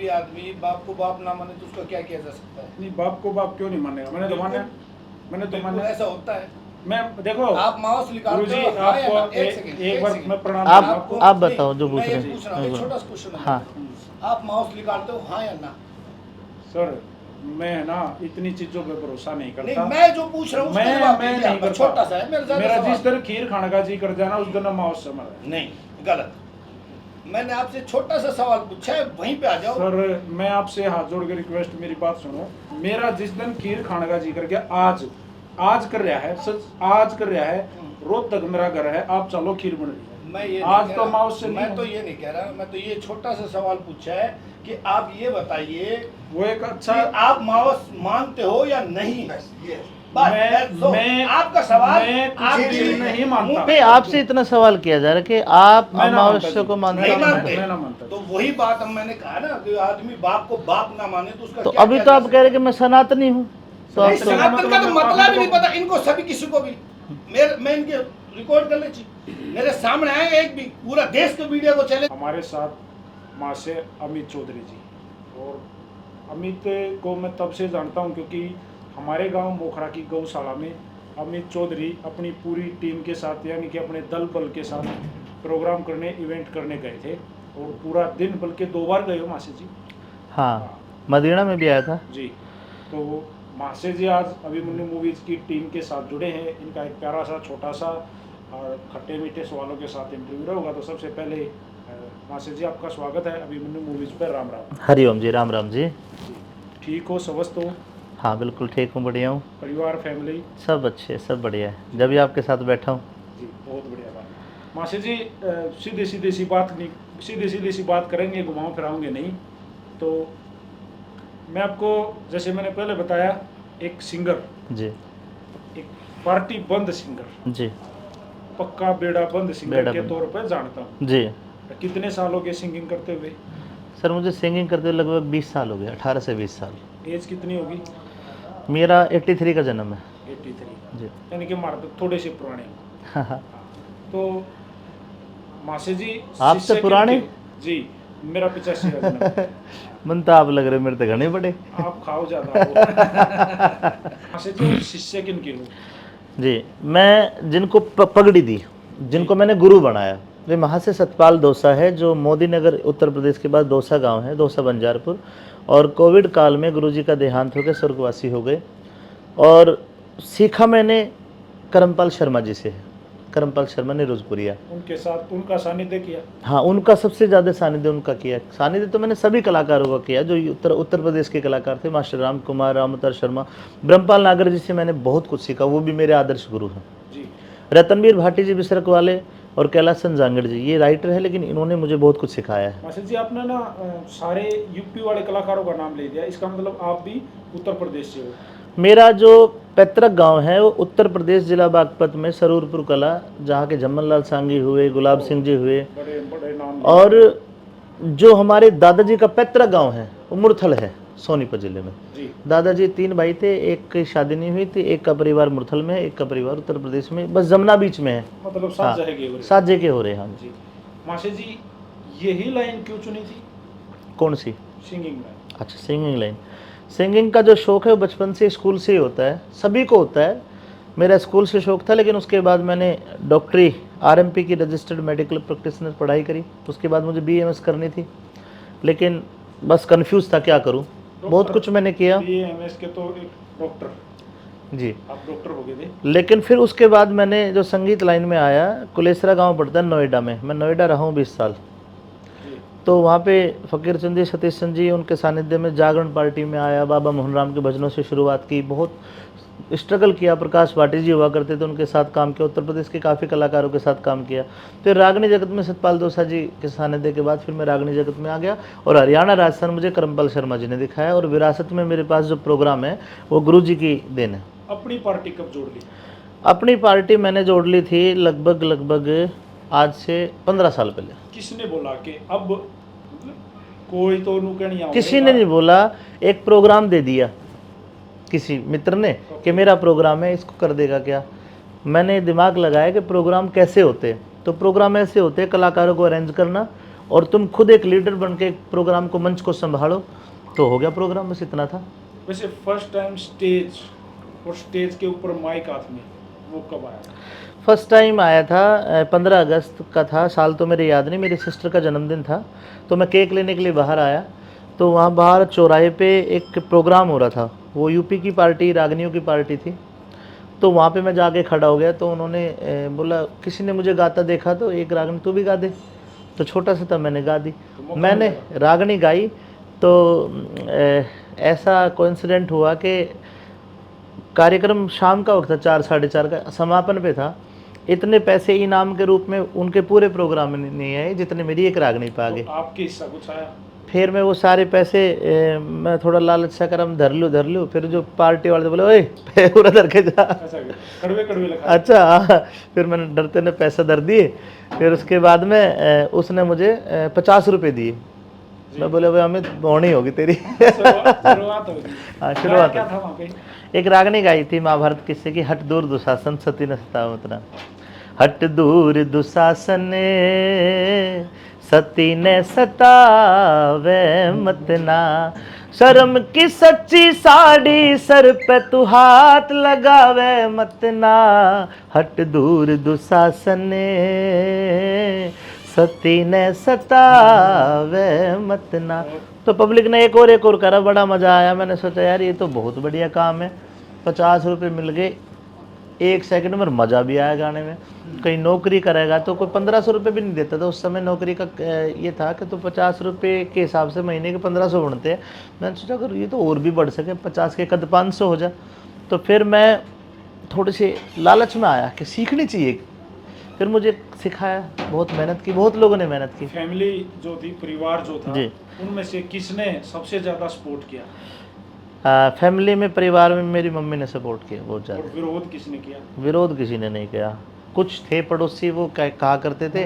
भी आदमी बाप को बाप ना माने तो उसका क्या किया जा सकता है? नहीं, बाप को बाप क्यों नहीं मानेगा? मैंने तो माना, मैंने तो बिल्कुल माना। ऐसा होता है। मैं देखो आप माउस निकालते गुरुजी, हो, हाँ या ना? आपको एक सेकंड, एक एक बार सेकंड। मैं प्रणाम आप- करूंगा आपको। आप बताओ जो नहीं, पूछ मैं रहे ये हैं। पूछ रहा हूँ, एक छोटा सा क्वेश्चन है। हाँ। आप माउस निकालते हो, हाँ या ना? सर मैं ना इतनी चीजों पे भरोसा नहीं नहीं, करता। मैं जो पूछ रहा हूँ उसका जवाब मैं दीजिए नहीं आप। करता। छोटा सा है, मेरा ज्यादा मेरा सवाल जिस दिन खीर खाने का जी कर जाना उस दिन माउस से मरा। नहीं, गलत। मैंने आपसे छोटा सा सवाल पूछा है, वहीं पे आ जाओ। सर मैं आपसे हाथ जोड़ के रिक्वेस्ट, मेरी बात सुनो। मेरा जिस दिन खीर खाने का जी कर गया, आज कर रहा है, सच आज कर रहा है। रोज तक मेरा घर है, आप चलो खीर बन रही है। मैं ये आज नहीं तो कह माउस से रहा, मैं नहीं तो हूँ। ये नहीं कह रहा, मैं तो ये छोटा सा सवाल पूछा है कि आप ये बताइए वो एक अच्छा, कि आप माउस मानते हो या नहीं? मैं आपका सवाल मैं कुछ आप भी नहीं मानता। नहीं, आपसे इतना सवाल किया जा रहा है कि आप मैं ना अमावस्या मानता को जी। मानते नहीं हैं। मानते। मैं ना मानता। तो वही बात हम मैंने कहा ना कि आदमी बाप को बाप ना माने तो उसका तो क्या अभी किया तो जा आप सकता कह रहे कि मैं सनातनी हूँ, तो नहीं, आप तो सनातन का तो मतलब मतलब ही नहीं तो- पता इनको, सभी किसी को भी। मैं इनके रिकॉर्ड कर लेती, मेरे सामने आए एक भी, पूरा देश के मीडिया को चले। हमारे साथ माँ से अमित चौधरी जी, और अमित को मैं तब से जानता हूँ क्योंकि हमारे गांव मोखरा की गौशाला में अमित चौधरी अपनी पूरी टीम के साथ, यानी कि अपने दल बल के साथ प्रोग्राम करने, इवेंट करने गए थे। और पूरा दिन, बल्कि 2 बार गए हो मासी जी। हाँ, मदीना में भी आया था। जी, तो मासे जी आज अभिमन्यु मूवीज की टीम के साथ जुड़े हैं। इनका एक प्यारा सा छोटा सा और खट्टे मीठे सवालों के साथ इंटरव्यू होगा। तो सबसे पहले मासे जी आपका स्वागत है अभिमन्यु मूवीज पर। राम राम। हरिओम जी, राम राम जी। जी, ठीक हो, स्वस्थ हो? हाँ बिल्कुल ठीक हूँ, बढ़िया हूँ। परिवार, फैमिली सब अच्छे, सब बढ़िया है। जब भी आपके साथ बैठा हूँ। जी, बहुत बढ़िया बात। मासे जी सीधी सीधी सी बात नहीं, सीधी सी बात करेंगे, घुमाऊं फिराऊंगे नहीं। तो मैं आपको, जैसे मैंने पहले बताया, एक सिंगर, जी एक पार्टी बंद सिंगर, जी पक्का बेड़ा बंद सिंगर बेड़ा के बंद। तौर पर जानता हूँ। जी कितने साल हो गए सिंगिंग करते हुए? सर, मुझे सिंगिंग करते हुए लगभग 20 साल हो गए, 18 से 20 साल। एज कितनी होगी? मेरा 83 का जन्म है। 83। जी यानी कि हमारे तो थोड़े से पुराने हो। तो मासे जी आपसे शिष्य पुराने? किनके? जी, मेरा 85 का जन्म। मन तो आप लग रहे मेरे तो घने बड़े। आप खाओ ज्यादा हो। मासे जी शिष्य किनके हो? जी, मैं जिनको पगड़ी दी, जिनको मैंने गुरु बनाया, वे महाशय सतपाल दौसा है, जो मोदी नगर उत्तर प्रदेश के बाद दौसा गांव है, दौसा बंजारपुर। और कोविड काल में गुरुजी का देहांत हो गया, स्वर्गवासी हो गए। और सीखा मैंने करमपाल शर्मा जी से है, करमपाल शर्मा ने रोजपुरिया। उनके साथ उनका सानिध्य किया? हाँ, उनका सबसे ज़्यादा सानिध्य उनका किया। सानिध्य तो मैंने सभी कलाकारों का किया जो उत्तर प्रदेश के कलाकार थे। मास्टर राम कुमार, रामअवतार शर्मा, ब्रह्मपाल नागर जी से मैंने बहुत कुछ सीखा, वो भी मेरे आदर्श गुरु हैं। जी, रतनवीर भाटी जी बिसरक वाले और कैलाश चंद जांगड़ जी, ये राइटर है लेकिन इन्होंने मुझे बहुत कुछ सिखाया है। मास्टर जी आपने ना सारे यूपी वाले कलाकारों का नाम ले दिया, इसका मतलब आप भी उत्तर प्रदेश से हो? मेरा जो पैतृक गांव है वो उत्तर प्रदेश जिला बागपत में सरूरपुर कला, जहाँ के झम्मन लाल सांगी हुए, गुलाब सिंह जी हुए। बड़े बड़े नाम। और जो हमारे दादाजी का पैतृक गांव है वो मुरथल है, सोनीपत जिले में। जी, दादाजी 3 भाई थे, एक की शादी नहीं हुई थी, एक का परिवार मुरथल में, एक का परिवार उत्तर प्रदेश में, बस जमुना बीच में है। मतलब हाँ, 7 जगह के हो रहे। 7 जगह हो रहे हैं। हाँ जी, मास्टर जी यही लाइन क्यों चुनी थी कौन सी? सिंगिंग में? अच्छा, सिंगिंग लाइन। सिंगिंग का जो शौक़ है वो बचपन से स्कूल से ही होता है, सभी को होता है। मेरा स्कूल से शौक़ था, लेकिन उसके बाद मैंने डॉक्टरी आरएमपी की रजिस्टर्ड मेडिकल प्रैक्टिशनर पढ़ाई करी। उसके बाद मुझे बीएमएस करनी थी, लेकिन बस कंफ्यूज था क्या करूं। बहुत कुछ मैंने किया। बीएमएस के तो एक डॉक्टर, जी, आप डॉक्टर हो गए थे। लेकिन फिर उसके बाद मैंने जो संगीत लाइन में आया, कुलेसरा गांव पड़ता है नोएडा में, मैं नोएडा रहा हूँ 20 साल। जी, तो वहाँ पे फ़कीर चंद जी, सतीश चंद जी, उनके सानिध्य में जागरण पार्टी में आया, बाबा मोहन राम के भजनों से शुरुआत की, बहुत स्ट्रगल किया। प्रकाश पाटिल जी हुआ करते थे, उनके साथ काम किया, उत्तर प्रदेश के काफ़ी कलाकारों के साथ काम किया। फिर रागनी जगत में सतपाल दौसा जी के सानिध्य के बाद फिर मैं रागनी जगत में आ गया। और हरियाणा राजस्थान मुझे करमपाल शर्मा जी ने दिखाया, और विरासत में मेरे पास जो प्रोग्राम है वो गुरु जी की देन है। अपनी पार्टी कब जोड़ ली? अपनी पार्टी मैंने जोड़ ली थी लगभग आज से 15 साल पहले। किसने बोला कि अब कोई तो नुके नहीं आऊंगा? किसी ने नहीं बोला, एक प्रोग्राम दे दिया किसी मित्र ने कि मेरा प्रोग्राम है, इसको कर देगा क्या। मैंने दिमाग लगाया कि प्रोग्राम कैसे होते हैं। तो प्रोग्राम ऐसे होते हैं, कलाकारों को अरेंज करना और तुम खुद एक लीडर बन के प्रोग्राम को, मंच को संभालो, तो हो गया प्रोग्राम, बस इतना था। वैसे फर्स्ट टाइम स्टेज और स्टेज के ऊपर माइक हाथ में, वो कब आया? फर्स्ट टाइम आया था 15 अगस्त का था, साल तो मेरे याद नहीं, मेरी सिस्टर का जन्मदिन था, तो मैं केक लेने के लिए बाहर आया, तो वहाँ बाहर चौराहे पे एक प्रोग्राम हो रहा था, वो यूपी की पार्टी, रागनियों की पार्टी थी, तो वहाँ पे मैं जाके खड़ा हो गया, तो उन्होंने बोला, किसी ने मुझे गाता देखा तो एक रागनी तू भी गा दे, तो छोटा सा था, मैंने गा दी, मैंने रागनी गाई। तो ऐसा कोइंसिडेंट हुआ कि कार्यक्रम शाम का वक्त था, 4 साढ़े 4 का, समापन पे था, इतने पैसे इनाम के रूप में उनके पूरे प्रोग्राम में नहीं आए जितने मेरी एक रागनी पे आ गए। तो आपके हिस्सा कुछ आया? फिर मैं वो सारे पैसे मैं थोड़ा लालच सा कर धर लूँ, फिर जो पार्टी वाले बोले, ओए पूरा धर के जा। अच्छा, कड़वे कड़वे लगा। अच्छा हाँ, फिर मैंने डरते ने पैसा धर दिए, फिर उसके बाद में उसने मुझे 50 रुपये दिए, मैं बोले भाई अमित होनी होगी तेरी। शुरुआत होगी। हाँ शुरुआत। क्या था वहाँ पे? एक रागनी गाई थी महाभारत किस्से की, हट दूर दुशासन सती न सतावतना, हट दूर दुशासन सती ने सतावे मतना, शर्म की सच्ची साड़ी सर पे तू हाथ लगावे मतना, हट दूर दुशासन सती ने सतावे मतना। तो पब्लिक ने एक और करा, बड़ा मज़ा आया, मैंने सोचा यार ये तो बहुत बढ़िया काम है, 50 रुपये मिल गए 1 सेकंड में, मज़ा भी आया गाने में। कहीं नौकरी करेगा तो कोई 1500 रुपये भी नहीं देता था उस समय, नौकरी का ये था कि तो 50 रुपये के हिसाब से महीने के 1500 बनते हैं। मैंने सोचा अगर ये तो और भी बढ़ सके, 50 के कद 500 हो जाए, तो फिर मैं थोड़ी सी लालच में आया कि सीखनी चाहिए, फिर मुझे सिखाया, बहुत मेहनत की, बहुत लोगों ने मेहनत की। फैमिली जो थी, परिवार जो था, जी, उनमें से किसने सबसे ज़्यादा सपोर्ट किया? फैमिली में, परिवार में मेरी मम्मी ने सपोर्ट किया बहुत ज़्यादा। और विरोध किसने किया? विरोध किसी ने नहीं किया, कुछ थे पड़ोसी वो कहा करते थे,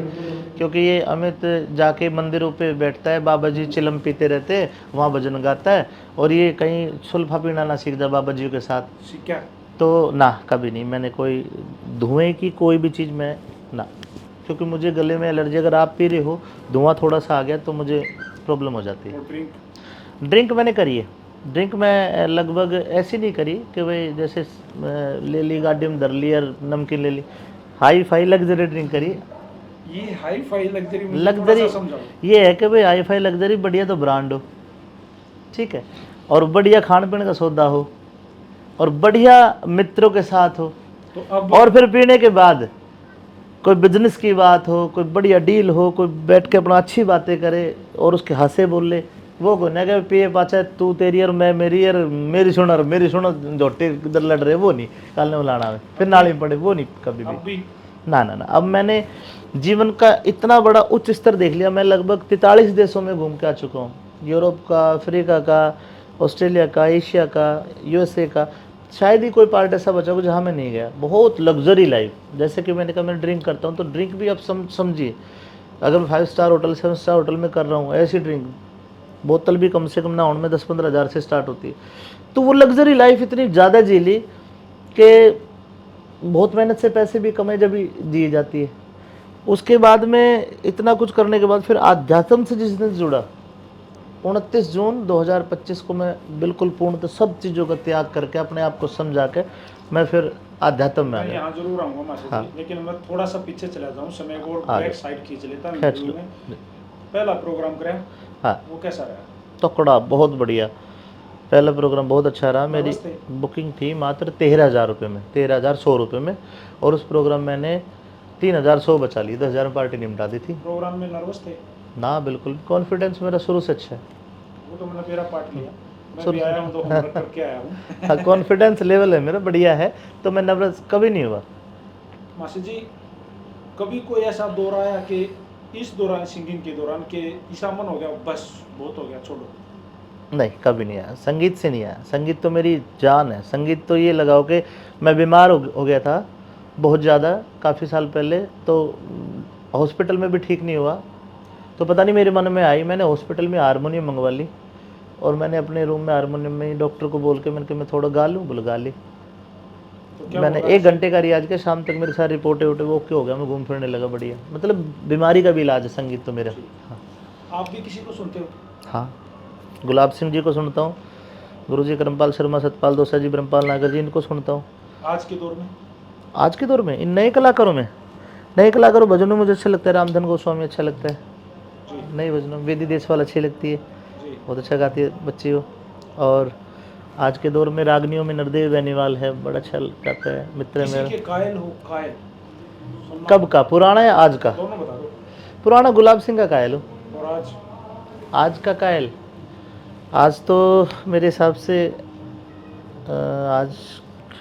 क्योंकि ये अमित जाके मंदिरों पे बैठता है, बाबा जी चिलम पीते रहते हैं, वहाँ भजन गाता है, और ये कहीं सुल्फा पीना ना सीख जाए बाबा जी के साथ। सीखा? तो ना, कभी नहीं, मैंने कोई धुएं की कोई भी चीज़ में ना, क्योंकि मुझे गले में एलर्जी, अगर आप पी रहे हो धुआं थोड़ा सा आ गया तो मुझे प्रॉब्लम हो जाती है। और ड्रिंक मैंने करी है, ड्रिंक मैं लगभग ऐसी नहीं करी कि भाई जैसे ले ली गाड़ी में धर ली और नमकीन ले ली, हाई फाई लग्जरी ड्रिंक करी। ये हाई फाई लग्जरी लग्जरी ये है कि भाई हाई फाई लग्जरी बढ़िया तो ब्रांड हो, ठीक है, और बढ़िया खान पीने का सौदा हो, और बढ़िया मित्रों के साथ हो, तो अब और फिर पीने के बाद कोई बिजनेस की बात हो, कोई बढ़िया डील हो, कोई बैठ के अपना अच्छी बातें करे और उसके हंसे बोल ले, वो को ना कि पिए पाचा तू तेरी और मैं मेरी और मेरी सुनो झोटे इधर लड़ रहे, वो नहीं, कालने बुलाना में फिर नाली में पड़े, वो नहीं कभी भी। ना ना ना, अब मैंने जीवन का इतना बड़ा उच्च स्तर देख लिया, मैं लगभग 43 देशों में घूम के आ चुका हूँ, यूरोप का, अफ्रीका का, ऑस्ट्रेलिया का, एशिया का, यूएसए का, शायद ही कोई पार्ट ऐसा बचा हो जहाँ मैं नहीं गया। बहुत लग्जरी लाइफ, जैसे कि मैंने कहा मैं ड्रिंक करता हूँ, तो ड्रिंक भी आप समझिए, अगर मैं 5 स्टार होटल 7 स्टार होटल में कर रहा हूँ ऐसी ड्रिंक, बोतल भी कम से कम ना में 10-15 हज़ार से स्टार्ट होती है, तो वो लग्जरी लाइफ इतनी ज़्यादा जी ली कि बहुत मेहनत से पैसे भी कमाए जब भी जी जाती है। उसके बाद में इतना कुछ करने के बाद फिर आध्यात्म से जिस दिन जुड़ा, 29 जून 2025 को मैं बिल्कुल पूर्णतः सब चीज़ों का त्याग करके अपने आप को समझा के मैं फिर आध्यात्म में आ गया। यहाँ जरूर आऊँगा मास्टर हाँ। जी, लेकिन मैं थोड़ा सा पीछे चला जाऊँ, समय को हाँ। बैक साइड खींच लेता हूँ। खींच लो। पहला प्रोग्राम कराया, हाँ, वो कैसा रहा? तकड़ा, बहुत बढ़िया, पहला प्रोग्राम बहुत अच्छा रहा। मेरी नमस्ते। बुकिंग थी मात्र 13,000 रुपये में, 13,100 रुपये में, और उस प्रोग्राम मैंने 3,100 बचा ली, 10,000 में पार्टी निपटा दी थी। प्रोग्राम में नर्वस थे? ना बिल्कुल, कॉन्फिडेंस मेरा शुरू से अच्छा है। वो तो मैंने मेरा पार्ट लिया, मैं भी आया हूँ तो होमवर्क करके आया हूँ। हाँ, कॉन्फिडेंस लेवल है मेरा बढ़िया है, तो मैं नर्वस कभी नहीं हुआ। मास्टर जी, कभी कोई ऐसा दौर आया कि इस दौरान, सिंगिंग के दौरान, कि ऐसा मन हो गया बस बहुत हो गया छोड़ो? नहीं, कभी नहीं आया, संगीत से नहीं आया। संगीत तो मेरी जान है। संगीत तो ये लगाओ कि मैं बीमार हो गया था बहुत ज़्यादा काफ़ी साल पहले, तो हॉस्पिटल में भी ठीक नहीं हुआ, तो पता नहीं मेरे मन में आई, मैंने हॉस्पिटल में हारमोनियम मंगवा ली, और मैंने अपने रूम में हारमोनियम में डॉक्टर को बोल के मैंने कहा मैं थोड़ा गा लूँ, बोले गा ली। तो क्या मैंने हो रहा है? 1 घंटे का रियाज किया, शाम तक मेरी सारी रिपोर्टें वोटे वो ओके हो गया, मैं घूम फिरने लगा बढ़िया। मतलब बीमारी का भी इलाज है संगीत तो मेरा। हाँ आप भी किसी को सुनते हो? हाँ, गुलाब सिंह जी को सुनता हूँ, गुरुजी करमपाल शर्मा, सतपाल दोसा जी, ब्रह्मपाल नागर जी, इनको सुनता हूँ। आज के दौर में आज के दौर में इन नए कलाकारों भजनों में मुझे अच्छा लगता है, रामधन गोस्वामी अच्छा लगता है, जी नई भजनों वेदी देशवाल अच्छी लगती है, जी बहुत अच्छा गाती है बच्ची हो। और आज के दौर में रागनियों में नरदेव बेनीवाल है, बड़ा अच्छा गाता है, मित्र है किसी मेरा। के कायल हो, कायल सुनना कब का, पुराना या आज का? दोनों बता दो। पुराना गुलाब सिंह का कायल हो। और आज का कायल, आज तो मेरे हिसाब से आज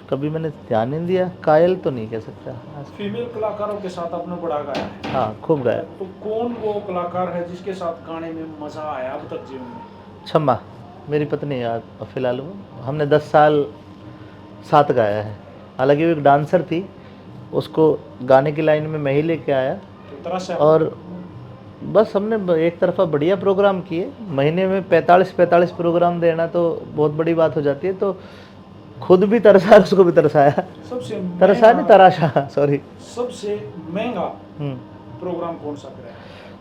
कभी मैंने ध्यान नहीं दिया, कायल तो नहीं कह सकता आज। फीमेल कलाकारों के साथ आपने बड़ा गाया है, हाँ खूब गाया। तो कौन वो कलाकार है जिसके साथ गाने में मजा आया अब तक जीवन में? छम्मा मेरी पत्नी है फिलहाल, वो हमने 10 साल साथ गाया है। हालांकि वो एक डांसर थी, उसको गाने की लाइन में मैं ही लेके आया, तो तरह से और बस हमने एक तरफा बढ़िया प्रोग्राम किए। महीने में 45 प्रोग्राम देना तो बहुत बड़ी बात हो जाती है, तो खुद भी तरसा, उसको भी तरसाया। सबसे तरसा नहीं, तराशा, सॉरी। सबसे महंगा प्रोग्राम कौन सा कराया?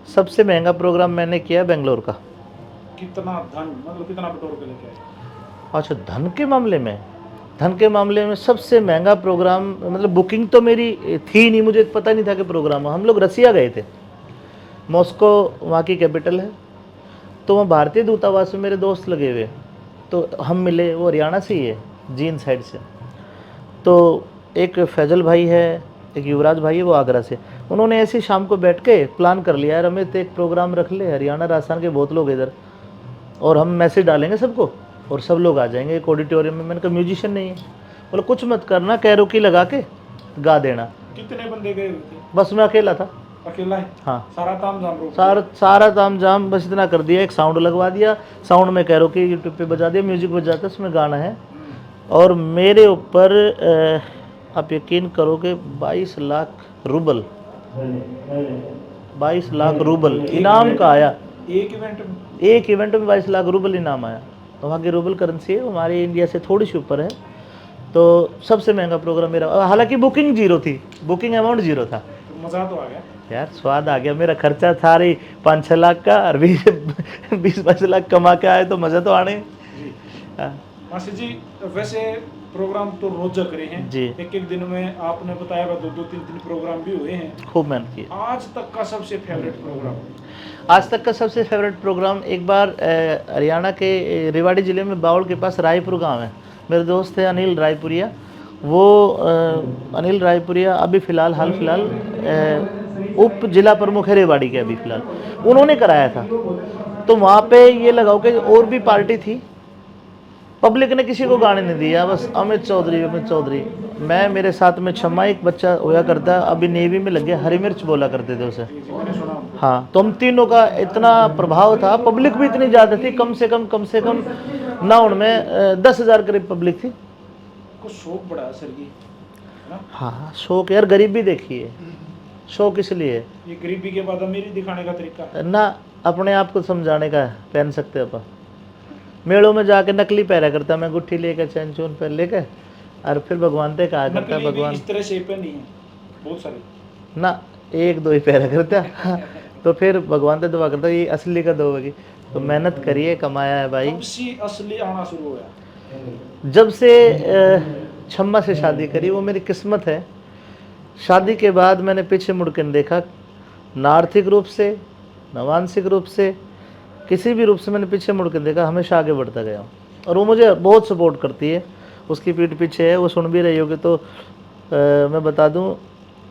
सबसे महंगा प्रोग्राम मैंने किया बेंगलोर का। कितना धन, मतलब कितना बटोर के लेके आए? अच्छा, धन के मामले में सबसे महंगा प्रोग्राम, मतलब बुकिंग तो मेरी थी नहीं, मुझे पता नहीं था कि प्रोग्राम। हम लोग रसिया गए थे, मॉस्को वहाँ की कैपिटल है, तो वहाँ भारतीय दूतावास में मेरे दोस्त लगे हुए, तो हम मिले। वो हरियाणा से ही है, जींद साइड से। तो एक फैजल भाई है, एक युवराज भाई है, वो आगरा से। उन्होंने ऐसे शाम को बैठ के प्लान कर लिया, यार हमें तो एक प्रोग्राम रख ले, हरियाणा राजस्थान के बहुत लोग इधर, और हम मैसेज डालेंगे सबको और सब लोग आ जाएंगे एक ऑडिटोरियम में। मैंने कहा म्यूजिशियन नहीं है, बोले कुछ मत करना, कैरोकी लगा के गा देना। कितने बंदे गए हुए थे? बस मैं अकेला था। अकेला है? हाँ, सारा ताम झाम रोक दिया? सारा ताम झाम बस इतना कर दिया, एक साउंड लगवा दिया, साउंड में कैरोकी यूट्यूब पे बजा दिया, म्यूजिक बजाता, उसमें गाना है। और मेरे ऊपर आप यकीन करोगे 22 लाख रूबल, 22 लाख रूबल इनाम का आया। एक इवेंट में 22 लाख रूबल इनाम आया। तो वहाँ की रूबल करेंसी है, हमारे इंडिया से थोड़ी सी ऊपर है। तो सबसे महंगा प्रोग्राम मेरा, हालांकि बुकिंग जीरो थी, बुकिंग अमाउंट जीरो था। तो मजा तो आ गया यार, स्वाद आ गया। मेरा खर्चा था रही 5-6 लाख का, और 20-22 लाख कमा के आए, तो मज़ा तो आने। मासी जी, वैसे प्रोग्राम तो रोज करे हैं जी। एक दिन में आपने बताया 2-3 प्रोग्राम भी हुए हैं, खूब मेहनत की। आज तक का सबसे फेवरेट प्रोग्राम? आज तक का सबसे फेवरेट प्रोग्राम, एक बार हरियाणा के रेवाड़ी ज़िले में बावल के पास रायपुर गांव है, मेरे दोस्त थे अनिल रायपुरिया, वो अनिल रायपुरिया अभी हाल फिलहाल उप जिला प्रमुख है रेवाड़ी के अभी फिलहाल, उन्होंने कराया था। तो वहाँ पे ये लगाओ कि और भी पार्टी थी, पब्लिक ने किसी को गाने नहीं दिया, बस अमित चौधरी। मैं, मेरे साथ में छम्मा, एक बच्चा होया करता, अभी नेवी में लग गया, हरी मिर्च बोला करते थे उसे। मैंने सुना। हाँ, तो हम तीनों का इतना प्रभाव था, पब्लिक भी इतनी ज़्यादा थी, कम से कम नाउन में 10,000 करीब पब्लिक थी। कुछ शौक बड़ा सर की, है ना? हाँ, शौक यार, गरीबी देखी है, शौक इसलिए ये गरीबी के बाद अमीरी दिखाने का तरीका है। ना, अपने आप को समझाने का है, पहन सकते अपन। मेलों में जाके नकली पहना करता मैं, गुट्ठी लेकर, चैन चून पहन लेकर, और फिर भगवान ते कहा करता, नकली भी भगवान इस तरह से पहनी है बहुत सारे ना, 1-2 ही पहना करता। तो फिर भगवान से दुआ करता, ये असली का दो होगी। तो मेहनत करिए, कमाया है भाई। कब से असली आना शुरू हुआ? जब से छम्मा से शादी करी, वो मेरी किस्मत है। शादी के बाद मैंने पीछे मुड़ कर देखा, ना आर्थिक रूप से, ना मानसिक रूप से, किसी भी रूप से मैंने पीछे मुड़ कर देखा, हमेशा आगे बढ़ता गया हूँ। और वो मुझे बहुत सपोर्ट करती है, उसकी पीठ पीछे है, वो सुन भी रही होगी। तो मैं बता दूँ,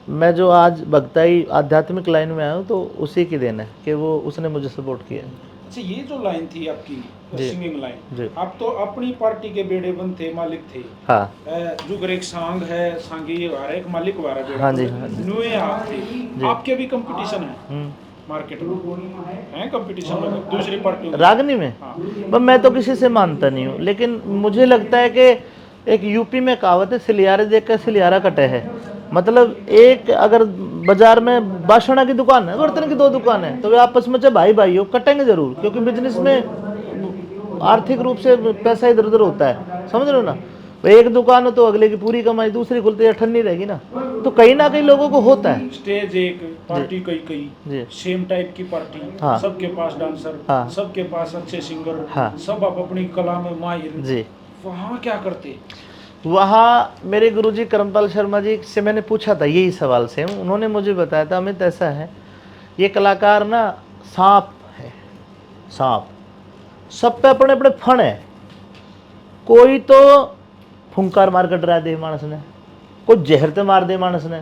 मैं जो आज भक्ताई आध्यात्मिक लाइन में आया हूँ, तो उसी की देन है कि वो, उसने मुझे सपोर्ट किया। अच्छा, ये जो लाइन थी आपकी जी। सिंगिंग जी। लाइन, आप तो अपनी पार्टी के बेड़ेबंद थे, मालिक थे। हाँ जो एक सांग है, सांगी वारा, एक मालिक वारा बेड़ा, हाँ जी, हाँ जी। नुए आप थे। आपके भी कंपटीशन है मार्केट में, है कंपटीशन में दूसरी पार्टियों में? रागनी में हाँ। पर मैं तो किसी से मानता नहीं हूँ, लेकिन मुझे लगता है कि एक यूपी में कहावत है, सिलियारे देख कर सिलियारा कटे है। मतलब एक अगर बाजार में बासना की दुकान है, बर्तन की 2 दुकान है, तो वे आपस में चाहे भाई भाई हो, कटेंगे जरूर, क्योंकि बिजनेस में आर्थिक रूप से पैसा इधर उधर होता है, समझ रहे हो ना। एक दुकान हो तो अगले की पूरी कमाई दूसरी खुलती है, ठंडी रहेगी ना। तो कहीं ना कहीं लोगों को होता है। स्टेज एक, पार्टी कई जी। कई, सेम टाइप की पार्टी, हाँ। सबके पास डांसर, हाँ। सबके पास अच्छे सिंगर, हाँ। सब आप अपनी कला में माहिर। जी। वहाँ क्या करते? वहाँ मेरे गुरुजी करमपाल शर्मा जी से मैंने पूछा था यही सवाल से, उन्होंने मुझे बताया था अमित ऐसा है, ये कलाकार ना सांप है, सांप, सब पे अपने अपने फण है। कोई तो फुंकार मार कर डरा दे मानस ने, कोई जहर ते मार दे मानस ने,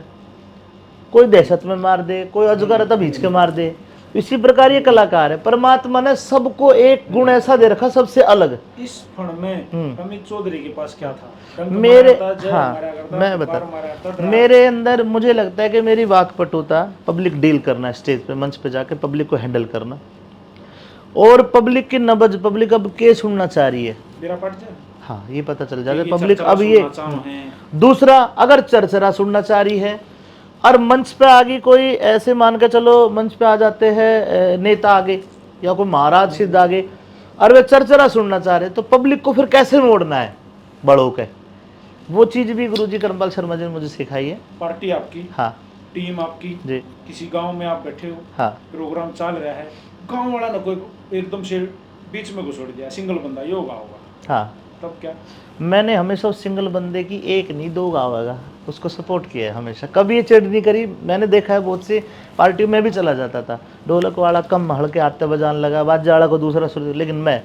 कोई दहशत में मार दे, कोई अजगर तब भींच के मार दे। इसी प्रकार ये कलाकार है। परमात्मा ने सबको एक गुण ऐसा दे रखा सबसे अलग। इस फण में अमित चौधरी के पास क्या था? डंक मेरे मारा था, जय हाँ मारा करता, मैं पुकार मारा था, बता, डरा। मेरे अंदर मुझे लगता है कि मेरी वाकपटुता, पब्लिक डील करना, स्टेज पे मंच पे जाके पब्लिक को हैंडल करना, और पब्लिक की नब्ज, पब्लिक अब के सुनना चाह रही है, मेरा पट जाए। हाँ ये पता चल जाएगा कि पब्लिक चरचरा अब ये। सुनना चाहते हैं। दूसरा, अगर चरचरा सुनना चाह रही है और मंच पे आगे कोई ऐसे मान के चलो मंच पे आ जाते हैं नेता आगे या कोई महाराज सिद्ध आगे और वे चरचरा सुनना चाह रहे, तो पब्लिक को फिर कैसे मोड़ना है बड़ों के, वो चीज भी गुरुजी करमपाल शर्मा जी ने मुझे सिखाई है। पार्टी आपकी, हाँ टीम आपकी जी, किसी गांव में आप बैठे हो, हाँ प्रोग्राम चल रहा है, गांव वाला ना कोई एकदम से बीच में घुसड़ दिया, सिंगल बंदा ये होगा, हाँ, तब क्या? मैंने हमेशा उस सिंगल बंदे की एक नहीं दो गावेगा उसको सपोर्ट किया है हमेशा, कभी ये चिड़ नहीं करी। मैंने देखा है बहुत सी पार्टियों में भी चला जाता था, ढोलक वाला कम हड़के आते बजाने लगा, बाजा वाला को दूसरा सुर, लेकिन मैं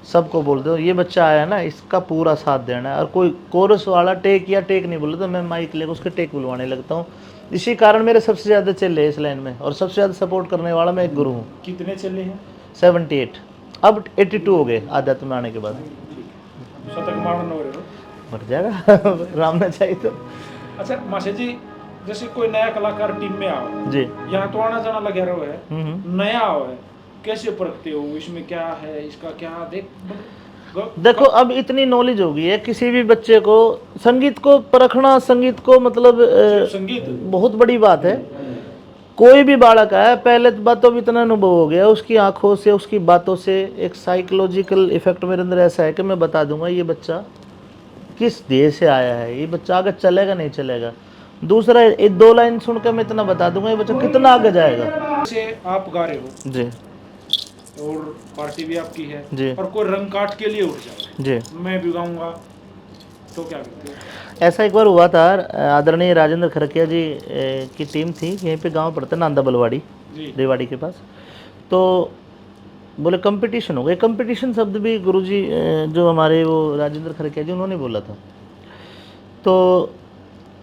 सबको बोल दो ये बच्चा आया ना इसका पूरा साथ देना है, और कोई कोरस वाला टेक या टेक नहीं बोले तो मैं माइक लेकर उसके टेक बुलवाने लगता हूँ। इसी कारण मेरे सबसे ज़्यादा चले इस लाइन में, और सबसे ज़्यादा सपोर्ट करने वाला मैं एक गुरु हूँ। कितने चले हैं? 78, अब 82 हो गए आध्यात्म में आने के बाद। शतक मारन हो रहे हो? मर जाएगा राम ना चाहिए तो। अच्छा माशे जी, जैसे कोई नया कलाकार टीम में आओ जी, यहाँ तो आना जाना लगे रहो है, नया आओ है, कैसे परखते हो इसमें क्या है, इसका क्या देखो अब इतनी नॉलेज हो गई है किसी भी बच्चे को, संगीत को परखना, संगीत को मतलब संगीत बहुत बड़ी बात है। कोई भी बालक है, पहले तो बातों में इतना अनुभव हो गया उसकी आंखों से, उसकी बातों से, एक साइकोलॉजिकल इफेक्ट मेरे अंदर ऐसा है कि मैं बता दूंगा ये बच्चा किस देश से आया है, ये बच्चा आगे चलेगा नहीं चलेगा। दूसरा, ये 2 लाइन सुनकर मैं इतना बता दूंगा ये बच्चा कितना आगे जाएगा। जैसे आप गा रहे हो जी, और पार्टी भी आपकी है जी, और कोई रंग काट के लिए उठ जाए, जी, मैं भी गाऊंगा, तो क्या करते हो? ऐसा एक बार हुआ था, आदरणीय राजेंद्र खरकिया जी की टीम थी, यहीं पे गांव पड़ता है नांदा बलवाड़ी, जी रेवाड़ी के पास। तो बोले कंपटीशन हो गया, कंपटीशन शब्द भी गुरुजी जो हमारे वो राजेंद्र खरकिया जी उन्होंने बोला था। तो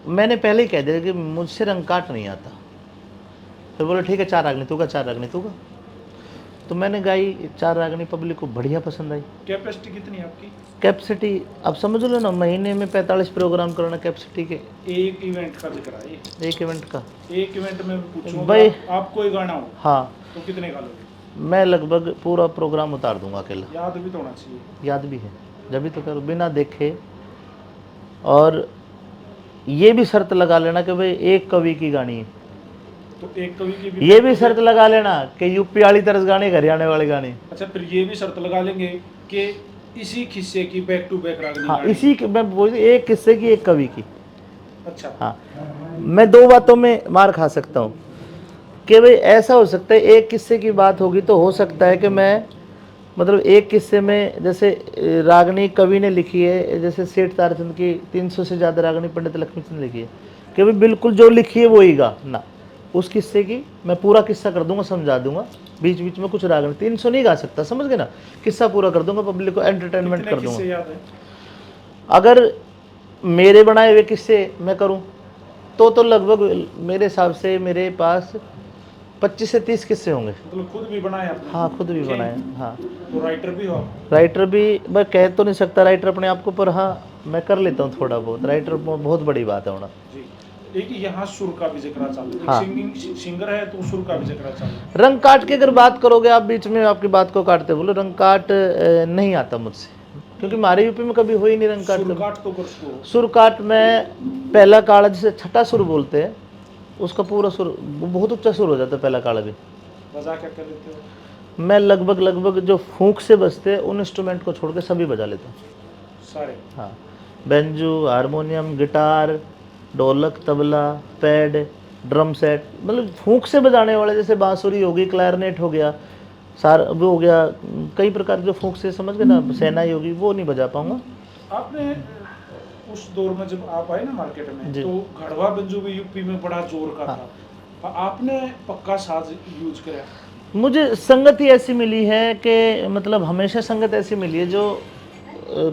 मैंने पहले ही कह दिया कि मुझसे रंग काट नहीं आता। फिर बोले ठीक है 4 रागनी तू का, 4 रागनी तू का। तो मैंने गाई 4 रागनी, पब्लिक को बढ़िया पसंद आई। कैपेसिटी कितनी है आपकी? कैपेसिटी अब समझ लो ना, महीने में 45 प्रोग्राम करना कैपेसिटी के। एक इवेंट का जिक्र है, एक इवेंट का, एक इवेंट में पूछूंगा भाई आपको ही गाना हो हाँ, तो कितने गा लोगे? मैं लगभग पूरा प्रोग्राम उतार दूंगा अकेला। याद भी तो होना चाहिए। याद भी है, जब भी तो करो बिना देखे। और ये भी शर्त लगा लेना कि भाई एक कवि की गानी है, तो एक कवि की भी ये भी शर्त लगा लेना कि यूपी वाली तरस गाने, हरियाणा वाले गाने। अच्छा, फिर ये भी शर्त लगा लेंगे कि इसी किस्से की बैक टू बैक रागनी हाँ, गानी। इसी के मैं बोल, एक किस्से की एक कवि की। अच्छा हाँ, मैं 2 बातों में मार खा सकता हूँ कि भाई ऐसा हो सकता है एक किस्से की बात होगी तो हो सकता है कि मैं मतलब एक किस्से में, जैसे रागनी कवि ने लिखी है, जैसे सेठ ताराचंद की 300 से ज़्यादा रागनी पंडित लक्ष्मीचंद ने लिखी है, कि भाई बिल्कुल जो लिखी है वो ही गा ना, उस किस्से की मैं पूरा किस्सा कर दूंगा, समझा दूंगा, बीच बीच में कुछ रागनी 300 नहीं गा सकता, समझ गए ना, किस्सा पूरा कर दूंगा, पब्लिक को एंटरटेनमेंट कर कितने किस्से दूंगा। याद है? अगर मेरे बनाए हुए किस्से मैं करूं तो लगभग मेरे हिसाब से मेरे पास 25 से 30 किस्से होंगे। मतलब खुद भी बनाए आपने? हाँ, खुद भी बनाए। हाँ, तो राइटर भी हो आप? राइटर भी मैं कह तो नहीं सकता राइटर अपने आप को, पर हाँ मैं कर लेता हूँ थोड़ा बहुत। राइटर बहुत बड़ी बात है होना। जी, एक यहाँ सुर का भी जिक्र चालू है, हाँ। सिंगिंग सिंगर है तो सुर का भी जिक्र चालू है। रंग काट के अगर बात करोगे आप, बीच में आपकी बात को काटते बोलो, रंग काट नहीं आता मुझसे, क्योंकि हमारे यूपी में कभी हुई नहीं रंग काट। सुर काट तो कर सको। सुर काट में पहला काला जिसे छठा सुर बोलते हैं, उसका पूरा सुर बहुत ऊंचा सुर हो जाता है पहला काला भी। बजा क्या कर लेते हो? मैं लगभग जो फूंक से बजते हैं उन इंस्ट्रूमेंट को छोड़ के सभी बजा लेता हूँ सारे? हाँ, बेंजू, हारमोनियम, गिटार, ढोलक, तबला, पैड, ड्रम सेट, मतलब फूंक से बजाने वाले, जैसे बांसुरी हो गई, क्लैरनेट हो गया, सार वो हो गया, कई प्रकार के जो फूंक से, समझ गए ना, शहनाई होगी, वो नहीं बजा पाऊंगा। आपने उस दौर में जब आप आए ना मार्केट में, जी। तो घड़वा बंजू भी यूपी में बड़ा जोर का हाँ। था। आपने पक्का साज यूज किया? मुझे संगत ही ऐसी मिली है कि मतलब हमेशा संगत ऐसी मिली है जो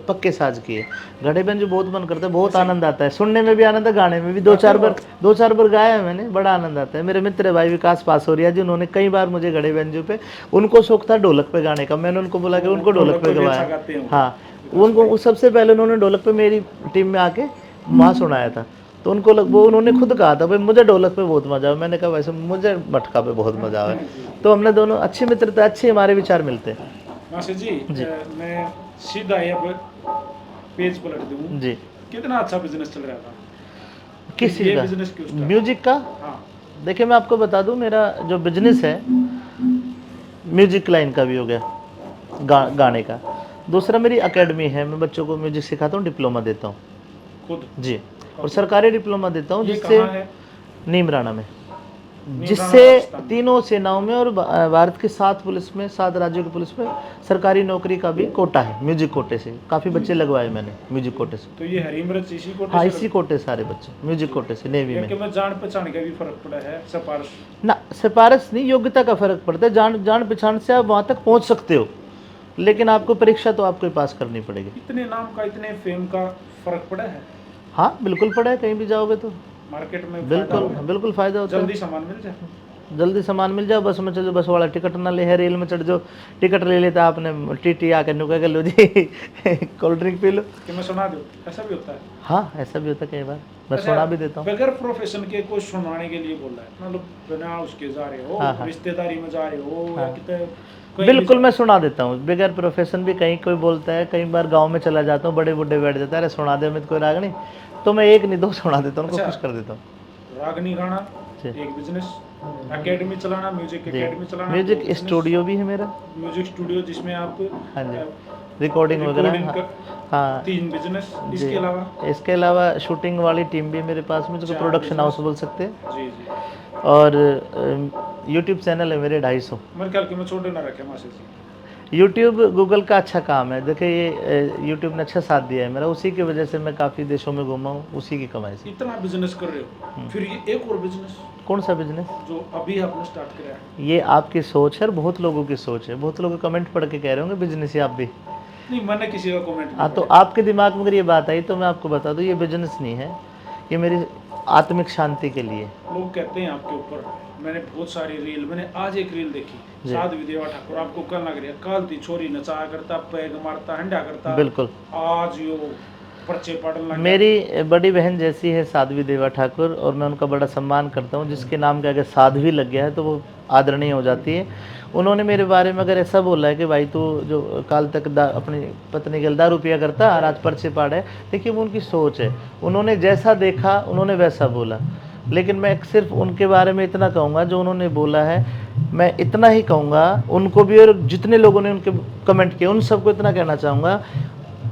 पक्के साज की है। घड़े बेंजू बहुत मन करता है, बहुत आनंद आता है, सुनने में भी आनंद है, गाने में भी। दो चार बार गाया है मैंने, बड़ा आनंद आता है। मेरे मित्र भाई विकास पासोरिया जी, उन्होंने कई बार मुझे घड़े बेंजू पे, उनको शौक था ढोलक पे गाने का, मैंने उनको बोला कि उनको ढोलक पे गवाया। हाँ, उनको सबसे पहले उन्होंने ढोलक पे मेरी टीम में आके वहाँ सुनाया था, तो उनको वो उन्होंने खुद कहा था भाई मुझे ढोलक पे बहुत मजा आया। मैंने कहा वैसे मुझे मटका पे बहुत मजा आया। तो हमने दोनों अच्छी मित्रता, अच्छे हमारे विचार मिलते हैं। मास्टर जी, मैं सीधा अब पेज पलट दूं जी। कितना अच्छा बिजनेस चल रहा था? किस चीज़ ये का? बिजनेस क्यों start? म्यूजिक का। हाँ। देखिए मैं आपको बता दूं, मेरा जो बिजनेस है म्यूजिक लाइन का भी हो गया, गाने का। दूसरा मेरी एकेडमी है, मैं बच्चों को म्यूजिक सिखाता हूँ, डिप्लोमा देता हूँ खुद? जी, और सरकारी डिप्लोमा देता हूँ, ये जिससे कहाँ है? नीमराना में, नीमराना जिससे राजस्थान में। तीनों सेनाओं में और भारत के 7 पुलिस में, 7 राज्यों की पुलिस में सरकारी नौकरी का भी कोटा है, म्यूजिक कोटे से। काफ़ी बच्चे लगवाए मैंने म्यूजिक कोटे से। तो ये हरिमरच इसी को? हाँ, इसी कोटे सारे बच्चे म्यूजिक कोटे से, नेवी में। कि मैं जान पहचान का भी फर्क पड़ा है, सिफारिश? ना, सिफारिश नहीं, योग्यता का फर्क पड़ता है। जान पहचान से आप वहाँ तक पहुँच सकते हो, लेकिन आपको परीक्षा तो आपको पास करनी पड़ेगी। इतने नाम का, इतने फेम का फर्क पड़ा है? हाँ बिल्कुल पड़ा है, कहीं भी जाओगे तो मार्केट में बिल्कुल फ़ायदा होता है। जल्दी सामान मिल जाए? जल्दी सामान मिल जाओ, बस में चलो, बस वाला टिकट ना ले है, रेल में चढ़ जाओ, टिकट ले लेता आपने, टीटी आकर नुका कर लो जी कोल्ड ड्रिंक पी लो। कि मैं सुना दूँ, ऐसा भी होता है? हाँ, ऐसा भी होता है कई बार, मैं अच्छा, सुना भी देता हूँ। बगैर प्रोफेशन के कोई सुनाने के लिए बोल रहा है, मतलब बिना उसके जा रहे हो, हाँ, हाँ। रिश्तेदारी में जा रहे हो, या हाँ। कितने कहीं बिल्कुल भी मैं सुना देता हूँ, बगैर प्रोफेशन भी। कहीं कोई बोलता है, कई बार गांव में चला जाता हूँ, बड़े बुढ़े बैठ जाता है, अरे सुना दे, मैं कोई राग नहीं, तो मैं एक नहीं 2 सुना देता हूँ, उनको अच्छा। खुश कर देता हूँ। रागनी गाना, जी। एक बिजनेस, एकेडमी चलाना, म्यूजिक एकेडमी चलाना, म्यूजिक दो business, स्टूडियो भी है मेरा। म्यूजिक स्टूडियो जिसमें आप हाँ जी, रिकॉर्डिंग वगैरह। रिकॉर्डिंग हाँ, 3 बिजनेस, जी। इसके अलावा? इसके अलावा शूटिंग वाली टीम भी है मेरे पास में, जिसको 4 प्रोडक्शन business। हाउस बोल सकते हैं। जी जी। और यूट्यूब चैनल है मेरे 250। मेरे ख्याल के मैं छोटे ना रखे मास्टर जी। यूट्यूब गूगल का अच्छा काम है। देखिए ये यूट्यूब ने अच्छा साथ दिया है मेरा, उसी की वजह से मैं काफ़ी देशों में घूमा हूँ, उसी की कमाई से। इतना बिजनेस कर रहे हो, फिर ये एक और बिजनेस कौन सा बिजनेस? जो अभी आपने स्टार्ट किया है? ये आपकी सोच है और बहुत लोगों की सोच है। बहुत लोग कमेंट पढ़ के कह रहे होंगे बिजनेस ही आप भी। नहीं, मैंने किसी का कमेंट हाँ, तो आपके दिमाग में अगर ये बात आई तो मैं आपको बता दूँ, ये बिजनेस नहीं है, ये मेरी आत्मिक शांति के लिए। लोग कहते हैं आपके ऊपर, मैंने बहुत सारी रील, मैंने आज एक रील देखी, जी। साधवी देवा ठाकुर आपको कल लग रहा, काल थी छोरी नचाया करता, पैग मारता, हंडा करता, बिल्कुल। आज यो पर्चे पढ़ने लग गया। मेरी बड़ी बहन जैसी है साध्वी देवा ठाकुर, और मैं उनका बड़ा सम्मान करता हूँ। जिसके नाम के अगर साध्वी लग गया है तो वो आदरणीय हो जाती है। उन्होंने मेरे बारे में अगर ऐसा बोला है कि भाई तू जो काल तक अपनी पत्नी के दारू पिया करता और आज पर्चे पाड़े, देखिए वो उनकी सोच है, उन्होंने जैसा देखा उन्होंने वैसा बोला। लेकिन मैं सिर्फ उनके बारे में इतना कहूँगा, जो उन्होंने बोला है मैं इतना ही कहूँगा उनको भी, और जितने लोगों ने उनके कमेंट किए उन सबको इतना कहना चाहूँगा,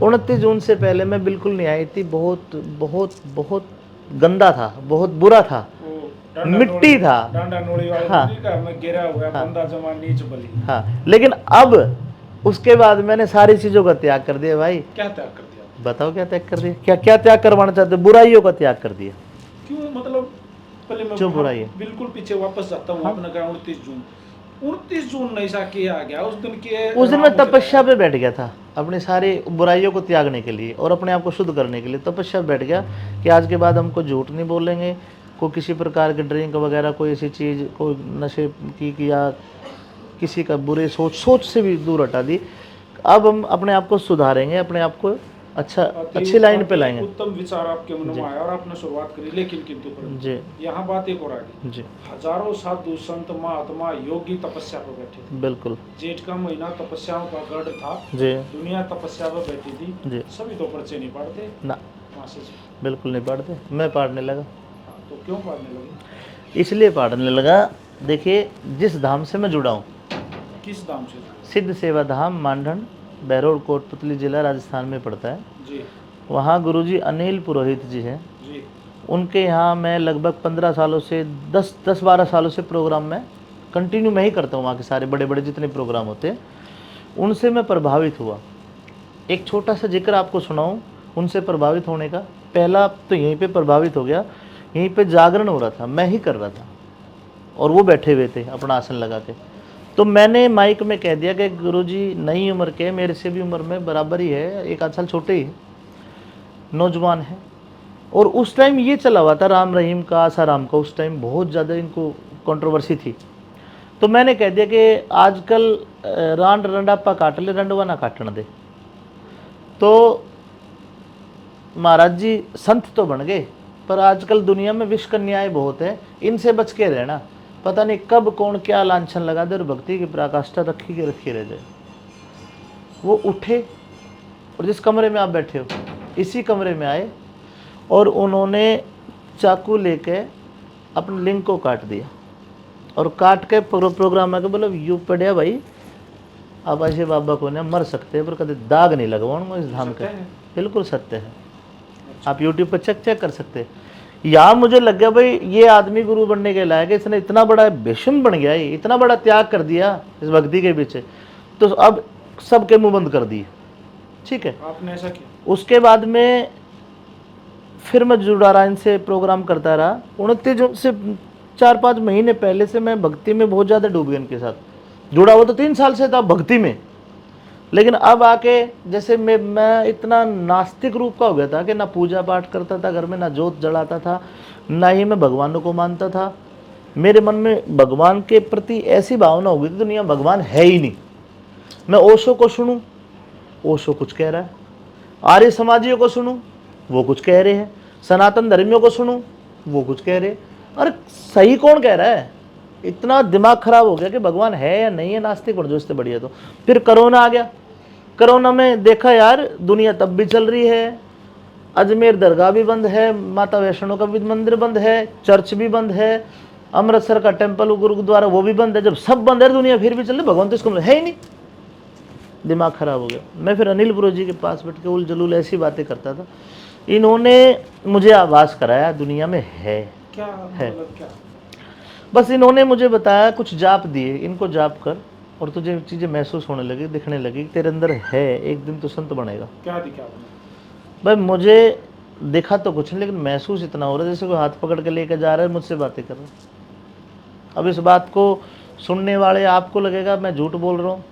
29 जून से पहले मैं बिल्कुल नहीं आई थी। बहुत बहुत बहुत गंदा था, बहुत बुरा था, वो मिट्टी था। डांडा नोड़ी वाले हाँ। का मैं गिरा हुआ, बंदा जमा नीच बली। हाँ, लेकिन अब उसके बाद मैंने सारी चीज़ों का त्याग कर दिया। भाई क्या त्याग कर दिया? बताओ क्या त्याग कर दिया? क्या क्या त्याग करवाना चाहते हो? बुराइयों का त्याग कर दिया। क्यों, मतलब पहले मैं जो बुराई है। बिल्कुल पीछे वापस जाता हूँ। आपने कहा 29 जून ऐसा किया गया, उस दिन के उस दिन मैं तपस्या पे बैठ गया था, अपनी सारी बुराइयों को त्यागने के लिए और अपने आप को शुद्ध करने के लिए तपस्या पे बैठ गया कि आज के बाद हमको झूठ नहीं बोलेंगे, कोई किसी प्रकार की ड्रिंक वगैरह, कोई ऐसी चीज़, कोई नशे की या किसी का बुरे सोच से भी दूर हटा दी। अब हम अपने आप को सुधारेंगे, अपने आप को अच्छी लाइन पे लाएंगे। उत्तम विचार आपके मन में आया और आपने शुरुआत करी, लेकिन किंतु जी, यहाँ बात एक और आ गई जी, हजारों साधु संत महात्मा योगी तपस्या पर बैठे थे। बिल्कुल। जेठ का महीना तपस्याओं का गढ़ था, जी, दुनिया तपस्या पर बैठी थी, जी, सभी तो पर्चे नहीं पढ़ते ना, मास्टर जी। बिल्कुल नहीं पढ़ते। मैं पढ़ने लगा। तो क्यों पढ़ने लगे? इसलिए पढ़ने लगा, देखिए जिस धाम से मैं जुड़ा हूँ, किस दाम से? सिद्ध सेवा धाम, मानढंड, बहरोड कोटपुतली जिला राजस्थान में पड़ता है। जी। वहाँ गुरुजी अनिल पुरोहित जी हैं, जी। उनके यहाँ मैं लगभग 15 सालों से 10-12 सालों से प्रोग्राम में कंटिन्यू मैं ही करता हूँ। वहाँ के सारे बड़े बड़े जितने प्रोग्राम होते हैं उनसे मैं प्रभावित हुआ। एक छोटा सा जिक्र आपको सुनाऊँ उनसे प्रभावित होने का। पहला तो यहीं पे प्रभावित हो गया, यहीं पे जागरण हो रहा था, मैं ही कर रहा था और वो बैठे हुए थे अपना आसन लगा के। तो मैंने माइक में कह दिया कि गुरुजी नई उम्र के, मेरे से भी उम्र में बराबर ही है, 1 आध साल छोटे ही, नौजवान है। और उस टाइम ये चला हुआ था राम रहीम का, आसाराम का, उस टाइम बहुत ज़्यादा इनको कंट्रोवर्सी थी। तो मैंने कह दिया कि आजकल रांड रंडापा काट ले, रंडवा ना काटने दे। तो महाराज जी संत तो बन गए, पर आजकल दुनिया में विश्व कन्याएं बहुत है, इनसे बच के रहना, पता नहीं कब कौन क्या लांछन लगा दे और भक्ति की पराकाष्ठा रखी के रखी रह जाए। वो उठे और जिस कमरे में आप बैठे हो इसी कमरे में आए और उन्होंने चाकू लेके अपने लिंग को काट दिया और काट के प्रोग्राम में बोला यू पढ़िया भाई, अब ऐसे बाबा को ने मर सकते हैं पर कभी दाग नहीं लगवाऊंगा इस धाम के। बिल्कुल सत्य है, आप यूट्यूब पर चेक कर सकते हैं। यहाँ मुझे लग गया भाई ये आदमी गुरु बनने के लायक है, इसने इतना बड़ा भीष्म बन गया, ये इतना बड़ा त्याग कर दिया इस भक्ति के पीछे, तो अब सबके मुंह बंद कर दिए। ठीक है, आपने ऐसा किया। उसके बाद में फिर मैं जुड़ा रहा, इनसे प्रोग्राम करता रहा। 29 से 4-5 महीने पहले से मैं भक्ति में बहुत ज़्यादा डूब गया, इनके साथ जुड़ा हुआ तो 3 साल से था भक्ति में। लेकिन अब आके जैसे मैं इतना नास्तिक रूप का हो गया था कि ना पूजा पाठ करता था घर में, ना जोत जलाता था, ना ही मैं भगवानों को मानता था। मेरे मन में भगवान के प्रति ऐसी भावना हो गई थी दुनिया भगवान है ही नहीं। मैं ओशो को सुनूं, ओशो कुछ कह रहा है, आर्य समाजियों को सुनूं वो कुछ कह रहे हैं, सनातन धर्मियों को सुनूं वो कुछ कह रहे हैं। अरे सही कौन कह रहा है? इतना दिमाग खराब हो गया कि भगवान है या नहीं है, नास्तिक बन जो इससे बढ़िया। तो फिर कोरोना आ गया, कोरोना में देखा यार दुनिया तब भी चल रही है, अजमेर दरगाह भी बंद है, माता वैष्णो का भी मंदिर बंद है, चर्च भी बंद है, अमृतसर का टेम्पल गुरुद्वारा वो भी बंद है। जब सब बंद है दुनिया फिर भी चल रही, भगवान तो इसको है ही नहीं। दिमाग खराब हो गया। मैं फिर अनिल गुरु जी के पास बैठ के उल जलूल ऐसी बातें करता था। इन्होंने मुझे आभास कराया दुनिया में है, क्या है। मतलब क्या? बस इन्होंने मुझे बताया कुछ जाप दिए, इनको जाप कर और तुझे चीज़ें महसूस होने लगी, दिखने लगी, तेरे अंदर है, एक दिन तो संत बनेगा। क्या दिखा आपने? भाई मुझे दिखा तो कुछ नहीं, लेकिन महसूस इतना हो रहा है जैसे कोई हाथ पकड़ के लेके जा रहा है, मुझसे बातें कर रहा है। अब इस बात को सुनने वाले आपको लगेगा मैं झूठ बोल रहा हूँ,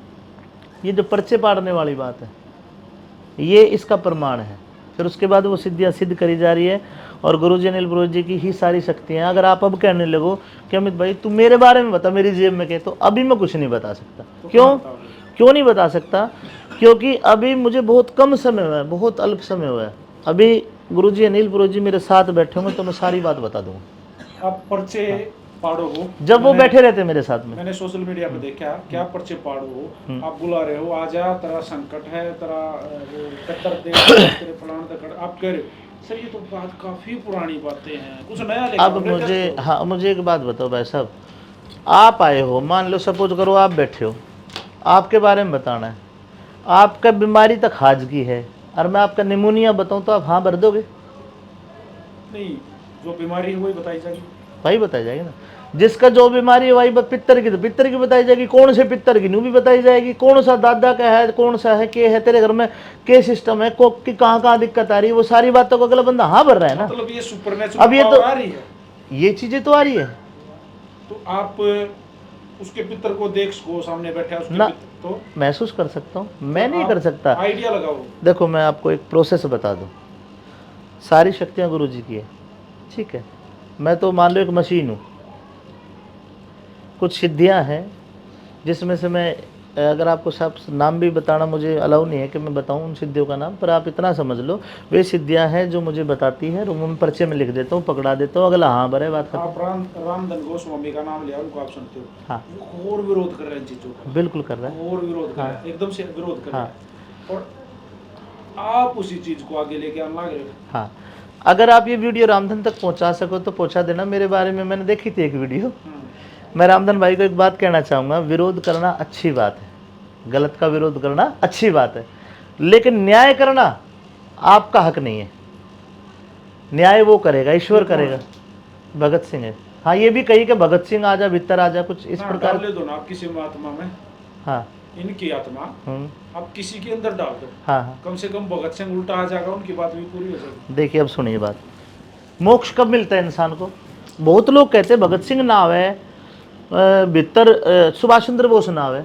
ये जो पर्चे पाड़ने वाली बात है ये इसका प्रमाण है। फिर उसके बाद वो सिद्धियाँ सिद्ध करी जा रही है और गुरुजी अनिल पुरोहित जी की ही सारी शक्तियाँ। अगर आप अब कहने लगो कि अमित भाई तू मेरे बारे में बता, मेरी जेब में के, तो अभी मैं कुछ नहीं बता सकता। तो क्यों नहीं बता सकता? क्योंकि अभी मुझे बहुत कम समय हुआ है, बहुत अल्प समय हुआ है। अभी गुरुजी अनिल पुरोहित जी मेरे साथ बैठे होंगे तो मैं सारी बात बता दूंगा। आप पर्चे पाड़ो हो, जब वो बैठे रहते मेरे साथ में, मैंने सोशल मीडिया पे देखा क्या पर्चे पाड़ो हो, आप बुला रहे हो आजा, तेरा संकट है, तेरा वो कतर दे, तेरे फलान तक, आप कह रहे हो सर ये तो बात काफी पुरानी बातें हैं, कुछ नया लेकर अब मुझे हाँ मुझे एक बात बताओ भाई साहब, आप आए हो, मान लो सपोज करो आप बैठे हो, आपके बारे में बताना है, आपका बीमारी तक हाजगी है और मैं आपका निमोनिया बताऊं तो आप हाँ भर दोगे? नहीं, जो बीमारी है वही बताई जाएगी, वही बताई जाएगी ना। जिसका जो बीमारी है वही पित्तर की तो पित्तर की बताई जाएगी, कौन से पित्तर की न्यू भी बताई जाएगी, कौन सा दादा का है, कौन सा है, के है तेरे घर में, के सिस्टम है, को कि कहाँ दिक्कत आ रही है, वो सारी बातों को अगला बंदा हाँ भर रहा है ना। मतलब ये सुपरनेचुरल अब ये तो आ रही है, ये चीजें तो आ रही है, तो आप उसके पितर को देख सको, सामने बैठा है उसके ना पितर, तो महसूस कर सकता हूँ, मैं नहीं कर सकता। आइडिया लगाओ। देखो मैं आपको एक प्रोसेस बता दूं, सारी शक्तियाँ गुरु जी की है, ठीक है। मैं तो मान लो एक मशीन हूँ, कुछ सिद्धियाँ हैं जिसमें से मैं अगर आपको सब नाम भी बताना मुझे अलाउ नहीं है कि मैं बताऊं उन सिद्धियों का नाम, पर आप इतना समझ लो वे सिद्धियां हैं जो मुझे बताती है, मैं पर्चे में लिख देता हूँ, पकड़ा देता हूँ, अगला हाँ भरे बात खत्म। आप रामधन गोस्वामी का नाम लिया, उनको आप सुनते हो, हाँ वो और विरोध कर रहे हैं चीजों का, बिल्कुल कर रहा है, और विरोध कर रहे हैं, एकदम से विरोध कर रहे हाँ हैं, और आप उसी चीज को आगे लेके आने लग रहे हो। हाँ। अगर आप ये वीडियो रामधन तक पहुँचा सको तो पहुँचा देना। मेरे बारे में मैंने देखी थी एक वीडियो, मैं रामधन भाई को एक बात कहना चाहूँगा, विरोध करना अच्छी बात है, गलत का विरोध करना अच्छी बात है, लेकिन न्याय करना आपका हक नहीं है, न्याय वो करेगा, ईश्वर करेगा। भगत सिंह है। हाँ, ये भी कही कि भगत सिंह आजा भीतर आजा, कुछ इस हाँ, प्रकार। डाल दो ना आप किसी आत्मा में, हाँ इनकी आत्मा आप किसी के अंदर डाल दो, हाँ हाँ। कम से कम भगत सिंह उल्टा आ जाएगा, उनकी बात भी पूरी हो जाएगी। देखिए अब सुनिए बात, मोक्ष कब मिलता है इंसान को? बहुत लोग कहते हैं भगत सिंह नाव है, भीतर सुभाष चंद्र बोस नाव है।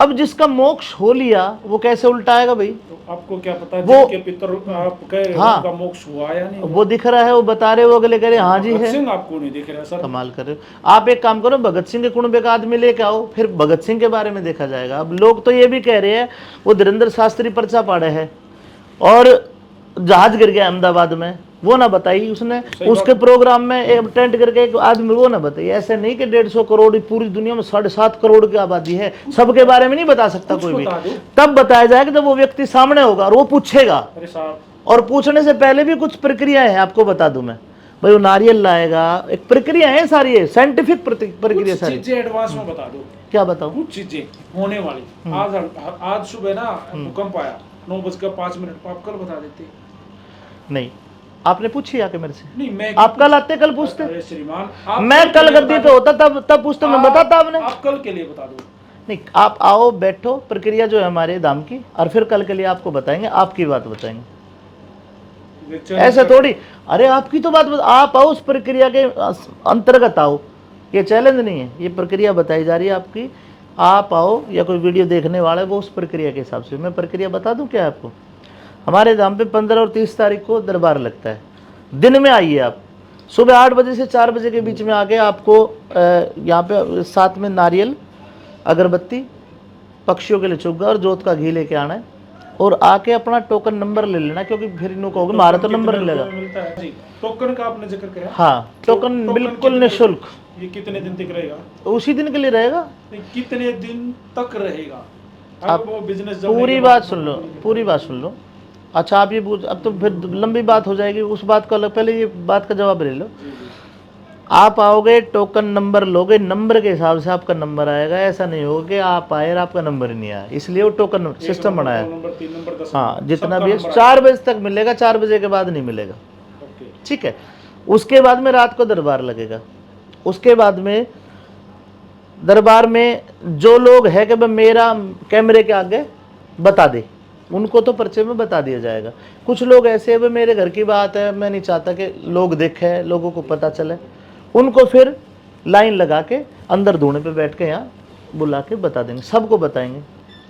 अब जिसका मोक्ष हो लिया वो कैसे उल्टा आएगा भाई? तो आपको क्या पता वो- जिनके पितर आप कह रहे हो हाँ। उनका मोक्ष हुआ या नहीं? वो दिख रहा है, वो बता रहे, वो अगले कह रहे हाँ जी भगत है। सिंह आपको नहीं दिख रहा सर। कमाल कर रहे हो आप। एक काम करो, भगत सिंह के कुणबे का आदमी लेके आओ, फिर भगत सिंह के बारे में देखा जाएगा। अब लोग तो ये भी कह रहे हैं वो धीरेन्द्र शास्त्री पर्चा पाड़े है और जहाज गिर गया अहमदाबाद में, वो ना बताई उसने। उसके प्रोग्राम में एक टेंट करके एक आदमी, वो ना बताई। ऐसे नहीं कि 150 करोड़ पूरी दुनिया में 7.5 करोड़ की आबादी है, सबके बारे में नहीं बता सकता कोई भी। तब बताया जाएगा जब वो व्यक्ति सामने होगा और वो पूछेगा। अरे साहब, और पूछने से पहले भी कुछ प्रक्रिया है, आपको बता दूं मैं भाई। वो नारियल लाएगा, एक प्रक्रिया है सारी, है साइंटिफिक प्रक्रिया सारी। चीजें एडवांस में बता दो। क्या बताऊं? कुछ चीजें होने वाली। आज सुबह ना भूकंप आया 9:05, आप कल बता देते। नहीं, आपने पूछी आके मेरे से? नहीं, मैं आप कल आते, कल पूछते। अरे श्रीमान, आप मैं कल गद्दी पे होता तब पूछते, मैं बताता आपने। आप कल के लिए बता दो। नहीं, आप आओ, बैठो, प्रक्रिया जो है हमारे धाम की, और फिर कल के लिए आपको बताएंगे, आपकी बात बताएंगे। ऐसे थोड़ी, अरे आपकी तो बात आप आओ, उस प्रक्रिया के अंतर्गत आओ। ये चैलेंज नहीं है, ये प्रक्रिया बताई जा रही है आपकी। आप आओ, या कोई वीडियो देखने वाला है वो उस प्रक्रिया के हिसाब से। मैं प्रक्रिया बता दूं क्या आपको? हमारे धाम पे 15 और 30 तारीख को दरबार लगता है। दिन में आइए आप, सुबह 8 बजे से 4 बजे के बीच में आके आपको यहाँ पे साथ में नारियल, अगरबत्ती, पक्षियों के लिए चुग्गा और जोत का घी लेके आना है। और आके अपना टोकन नंबर ले लेना, क्योंकि फिर इनको कहोगे हमारा तो नंबर नहीं लगा। मिलता है जी। टोकन का आपने जिक्र किया। हाँ, टोकन बिल्कुल निःशुल्क। ये कितने दिन तक रहेगा? उसी दिन के लिए रहेगा। नहीं, कितने दिन तक रहेगा? आप वो बिजनेस पूरी बात सुन लो, पूरी बात सुन लो। अच्छा, आप ये पूछ, अब तो फिर लंबी बात हो जाएगी, उस बात का अलग, पहले ये बात का जवाब ले लो। आप आओगे, टोकन नंबर लोगे, नंबर के हिसाब से आपका नंबर आएगा। ऐसा नहीं होगा कि आप आए और आपका नंबर ही नहीं आया, इसलिए वो टोकन सिस्टम बनाया। नंबर 3 नंबर 10, हाँ, जितना भी है 4 बजे तक मिलेगा, 4 बजे के बाद नहीं मिलेगा। ठीक है। उसके बाद में रात को दरबार लगेगा। उसके बाद में दरबार में जो लोग है कि मेरा कैमरे के आगे बता दे, उनको तो पर्चे में बता दिया जाएगा। कुछ लोग ऐसे हैं, मेरे घर की बात है, मैं नहीं चाहता कि लोग देखें, लोगों को पता चले, उनको फिर लाइन लगा के अंदर धोने पे बैठ के यहाँ बुला के बता देंगे, सबको बताएंगे।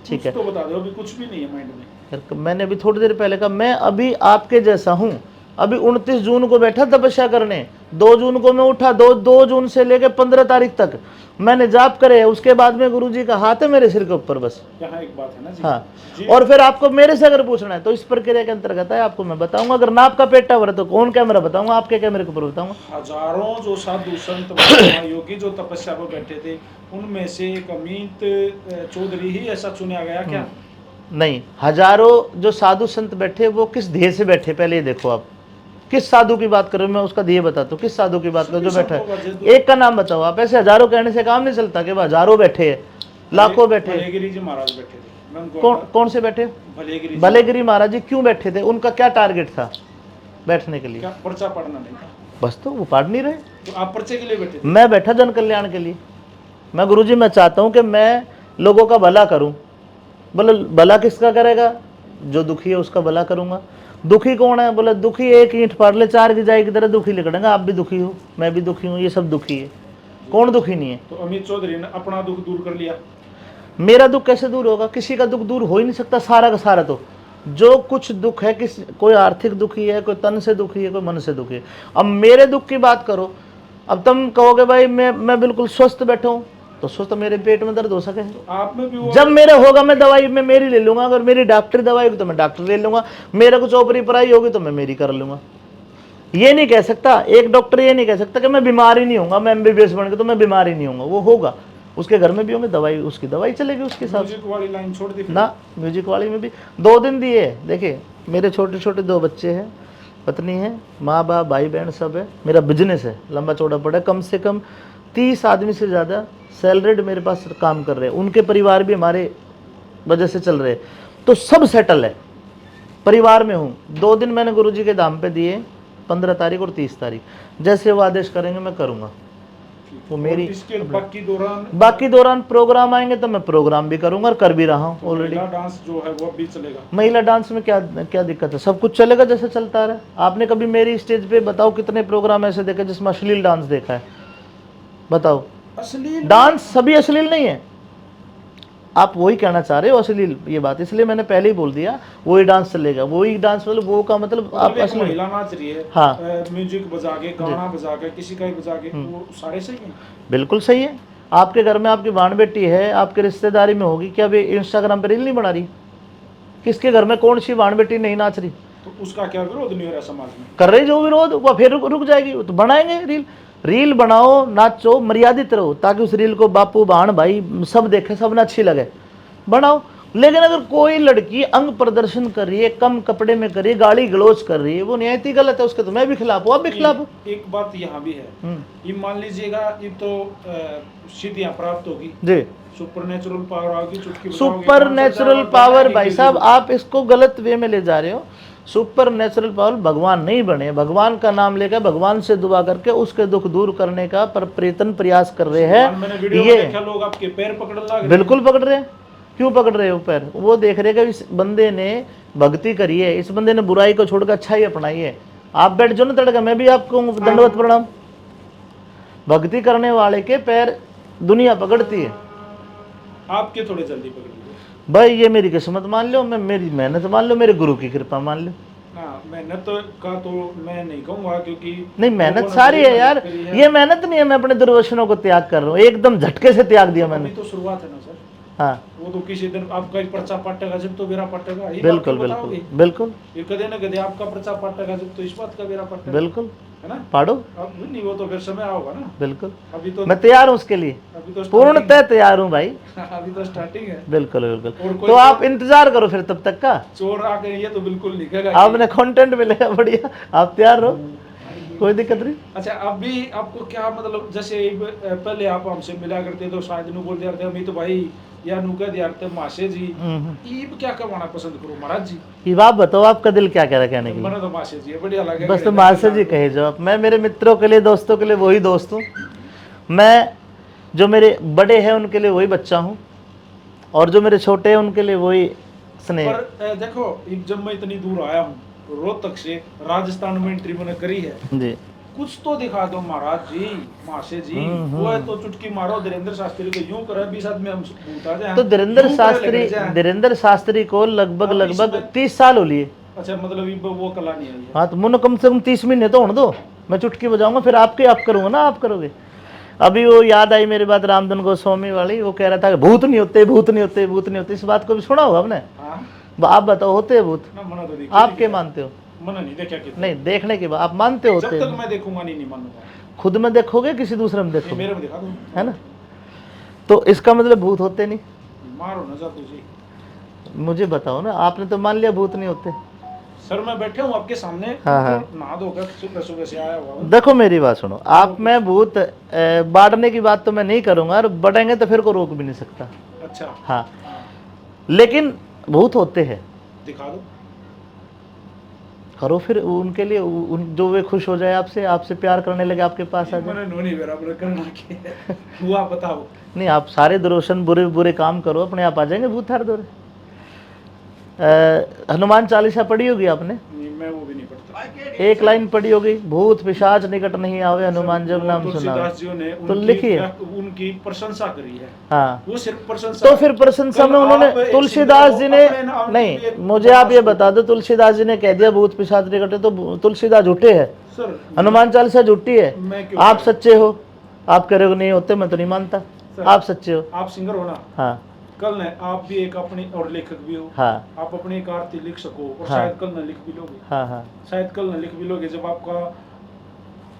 ठीक है, तो बता दो, अभी कुछ भी नहीं है माइंड में। यार, मैंने अभी थोड़ी देर पहले कहा, मैं अभी आपके जैसा हूँ। अभी 29 जून को बैठा तपस्या करने, 2 जून को मैं उठा, 2 जून से लेकर 15 तारीख तक मैंने जाप करे। उसके बाद में गुरुजी का हाथ है मेरे सिर के ऊपर बस। यहाँ एक बात है ना जी। हाँ जी। और फिर आपको मेरे से अगर पूछना है तो इस प्रक्रिया के अंतर्गत है, आपको मैं बताऊंगा। अगर नाप का पेटा भरा तो कौन कैमरा बताऊंगा, आपके कैमरे के ऊपर बताऊंगा। हजारों जो साधु संत महायोगी जो तपस्या पर बैठे थे, उनमें से एक अमित चौधरी ही ऐसा चुना गया क्या? नहीं, हजारों जो साधु संत बैठे वो किस ध्येय से बैठे, पहले ये देखो आप। किस साधु की बात करो, मैं उसका ध्येय बताता हूँ। किस साधु की बात करो जो बैठा है, एक का नाम बताओ आप। ऐसे हजारों कहने से काम नहीं चलता कि हजारों बैठे हैं, लाखों बैठे। भलेगिरी जी महाराज बैठे थे। मैं उनको कौन से बैठे? भलेगिरी जी। भलेगिरी महाराज जी क्यों बैठे थे? उनका क्या टारगेट था बैठने के लिए? क्या पर्चा पढ़ना नहीं था? बस, तो वो पढ़ नहीं रहे। तो आप पर्चे के लिए बैठे थे? मैं बैठा जन कल्याण के लिए। मैं गुरुजी, मैं चाहता हूँ कि मैं लोगों का भला करूँ। बोले भला किसका करेगा? जो दुखी है उसका भला करूँगा। दुखी कौन है? बोले दुखी एक ईंट फाड़ ले 4 की जाए की तरह दुखी लिखड़ेंगे। आप भी दुखी हो, मैं भी दुखी हूँ, ये सब दुखी है, कौन दुखी नहीं है? तो अमित चौधरी ने अपना दुख दूर कर लिया। मेरा दुख कैसे दूर होगा? किसी का दुख दूर हो ही नहीं सकता, सारा का सारा। तो जो कुछ दुख है, कोई आर्थिक दुखी है, कोई तन से दुखी है, कोई मन से दुखी है। अब मेरे दुख की बात करो, अब तुम कहोगे भाई मैं बिल्कुल स्वस्थ बैठा हूँ, तो स्वस्थ मेरे पेट में दर्द हो सके तो आप में भी वो जब मेरा होगा मैं दवाई में मेरी ले लूंगा। अगर मेरी डॉक्टरी दवाई होगी तो मैं डॉक्टर ले लूंगा। मेरा कुछ ओपरी पराई होगी तो मैं मेरी कर लूंगा। ये नहीं कह सकता एक डॉक्टर, ये नहीं कह सकता कि मैं बीमार ही नहीं होऊंगा, मैं MBBS बन के तो मैं बीमार ही नहीं होऊंगा। वो होगा, उसके घर में भी होंगे, दवाई उसकी दवाई चलेगी उसके साथ। म्यूजिक वाली लाइन छोड़ दी ना, म्यूजिक वाली में भी 2 दिन दिए। देखिए मेरे छोटे छोटे 2 बच्चे हैं, पत्नी है, माँ बाप भाई बहन सब है। मेरा बिजनेस है, लंबा चौड़ा पड़ा, कम से कम 30 आदमी से ज़्यादा सैलरीड मेरे पास काम कर रहे हैं। उनके परिवार भी हमारे वजह से चल रहे हैं, तो सब सेटल है। परिवार में हूँ। 2 दिन मैंने गुरुजी के धाम पे दिए, 15 तारीख और 30 तारीख, जैसे वो आदेश करेंगे मैं करूँगा। वो मेरी और इसके बाकी दौरान प्रोग्राम आएंगे तो मैं प्रोग्राम भी करूंगा और कर भी रहा हूँ ऑलरेडी। महिला डांस जो है वो भी चलेगा। महिला डांस में क्या क्या दिक्कत है, सब कुछ चलेगा जैसे चलता रहा। आपने कभी मेरी स्टेज पे बताओ कितने प्रोग्राम ऐसे देखे जिसमें अश्लील डांस देखा है, बताओ। अश्लील डांस सभी अश्लील नहीं है, आप वही कहना चाह रहे हो अश्लील, ये बात इसलिए मैंने पहले ही बोल दिया वही डांस चलेगा। वही डांस मतलब वो का मतलब आप एक अश्लील। महिला नाच रही है, हाँ, म्यूजिक बजा के, गाना बजा के, किसी का ही बजा के, वो सारे सही है। बिल्कुल सही है। आपके घर में आपकी बाण बेटी है, आपके रिश्तेदारी में होगी, क्या अभी इंस्टाग्राम पे रील नहीं बना रही? किसके घर में कौन सी बाण बेटी नहीं नाच रही? तो उसका क्या विरोध नहीं हो रहा समाज में? कर रही जो विरोध, वो फिर रुक जाएगी, तो बनाएंगे रील। रील बनाओ, नाचो, मर्यादित रहो, ताकि उस रील को बापू बहन भाई सब देखे, सब ने अच्छी लगे, बनाओ। लेकिन अगर कोई लड़की अंग प्रदर्शन कर रही है, कम कपड़े में कर रही है, गाली गलौज कर रही है, वो नियति गलत है, उसके तो मैं भी खिलाफ हूँ, आप भी खिलाफ हो। एक बात यहाँ भी है, ये मान लीजिएगा ये तो सिद्धियां प्राप्त होगी जी, सुपर नेचुरल पावर होगी, चुटकी सुपर नेचुरल पावर, भाई साहब आप इसको गलत वे में ले जा रहे हो। सुपर नेचुरल पावर भगवान नहीं बने, भगवान का नाम लेकर भगवान से दुआ करके उसके दुख दूर करने का प्रयत्न प्रयास कर रहे हैं। ये लोग आपके पैर पकड़ने लग रहे हैं। बिल्कुल पकड़ रहे हैं, क्यों पकड़ रहे हो पैर? वो देख रहे हैं कि इस बंदे ने भक्ति करी है, इस बंदे ने बुराई को छोड़कर अच्छाई अपनाई है। आप बैठ जाओ ना तड़का, मैं भी आपको दंडवत प्रणाम। भक्ति करने वाले के पैर दुनिया पकड़ती है, आपके थोड़े जल्दी पकड़ लीजिए भाई। ये मेरी किस्मत मान लो, मैं मेरी मेहनत मान लो, मेरे गुरु की कृपा मान लो। हाँ, मेहनत का तो मैं नहीं कहूँगा, क्योंकि नहीं मेहनत सारी है यार, ये मेहनत नहीं है। मैं अपने दुर्वचनों को त्याग कर रहा हूँ, एकदम झटके से त्याग दिया मैंने। तो शुरुआत है ना सर। हाँ, वो तो किसी दिन आपका एक पर्चा पटेगा जब तो मेरा पटेगा। बिल्कुल बिल्कुल बिल्कुल, ये कदे ना कदे आपका पर्चा पटेगा जब तो इस बात का मेरा पटेगा। बिल्कुल, है ना? पाड़ो। अब नहीं, वो तो फिर समय आओगा ना। बिल्कुल, अभी तो मैं तैयार हूँ उसके लिए, अभी तो पूर्णतः तैयार हूँ भाई। अभी तो स्टार्टिंग है। बिल्कुल बिल्कुल, तो आप इंतजार करो फिर तब तक का। चोर आके ये तो बिल्कुल निकलेगा, आपने कंटेंट मिलेगा बढ़िया, आप तैयार रहो, कोई दिक्कत नहीं। अच्छा, अभी आपको क्या मतलब, जैसे पहले आप हमसे मिला करते तो शायद नु बोल दिया थे अभी तो भाई या नु कह दिया थे मासे जी, ईब क्या करवाना पसंद करो महाराज जी? ये बात बताओ, आपका दिल क्या कह रहा है कहने के लिए? मैंने तो मासे जी है, बढ़िया लगा। बस तो मासे जी कहे जो आप। मैं मेरे मित्रों के लिए, दोस्तों के लिए वही दोस्त हूँ, मैं जो मेरे बड़े हैं उनके लिए वही बच्चा हूँ, और जो मेरे छोटे हैं उनके लिए वही स्नेह। पर देखो, जब मैं इतनी दूर आया हूँ रोहतक से, राजस्थान में एंट्री मैंने करी है जी, कुछ तो दिखा दो महाराज जी, मासे जी। वो है तो चुटकी मारो धीरेन्द्र शास्त्री को यूं करे 20 आदमी हम भूलता जाए। तो धीरेन्द्र शास्त्री को लगभग 30 साल हो लिए। अच्छा, मतलब ये वो कला नहीं है। हाँ, तो मुझे कम से कम 30 महीने तो होने दो, मैं चुटकी बजाऊंगा, फिर आपके आप करूंगा ना, आप करोगे। अभी वो याद आई मेरी बात रामधन गोस्वामी वाली, वो कह रहा था कि भूत नहीं होते, भूत नहीं होते, भूत नहीं होते। इस बात को भी सुना होगा आपने? आप बताओ, होते हैं भूत? आप क्या मानते हो? मैंने नहीं देखा कि नहीं, देखने के बाद आप मानते होते? जब तक मैं देखूंगा नहीं मानूंगा। खुद में देखोगे, किसी दूसरे में देखोगे? मेरे में दिखा दो, है ना? तो इसका मतलब भूत होते नहीं। मारो नजर तुझे। मुझे बताओ ना, आपने तो मान लिया भूत नहीं होते। सर मैं बैठे हूँ आपके सामने, हाँ। नहा धोकर सुबह सुबह से आया हुआ। देखो मेरी बात सुनो, आप में भूत बांटने की बात तो मैं नहीं करूंगा, और बढ़ेंगे तो फिर को रोक भी नहीं सकता। अच्छा, हाँ, लेकिन भूत होते हैं। दिखा दो, करो फिर उनके लिए, जो वे खुश हो जाए आपसे, आपसे प्यार करने लगे, आपके पास आ जाए। मैंने नोनी बराबर करना के हुआ, बताओ। नहीं, आप सारे दुर्वचन बुरे बुरे काम करो, अपने आप आ जाएंगे भूत हर दौर। हनुमान चालीसा पढ़ी होगी आपने? मैं वो भी नहीं पढ़ता। एक लाइन पढ़ी होगी, भूत पिशाच निकट नहीं आवे, हनुमान जब नाम सुना। तुलसीदास जी ने तो लिखिए, उनकी प्रशंसा करी है। हाँ, वो सिर्फ प्रशंसा। तो फिर प्रशंसा में उन्होंने तुलसीदास जी ने, नहीं मुझे आप ये बता दो, तुलसीदास जी ने कह दिया भूत पिशाच निकट है, तो तुलसीदास झूठे है? सर हनुमान चालीसा झूठी है? आप सच्चे हो? आप कह रहे हो नहीं होते, मैं तो नहीं मानता। आप सच्चे हो? आप सिंगर हो ना? हाँ। कल ने आप भी एक अपनी और लेखक भी हो। हाँ। आप अपनी एक आरती लिख सको, और हाँ। शायद कल न लिख भी लोगे। हाँ हाँ, शायद कल न लिख भी लोगे जब आपका,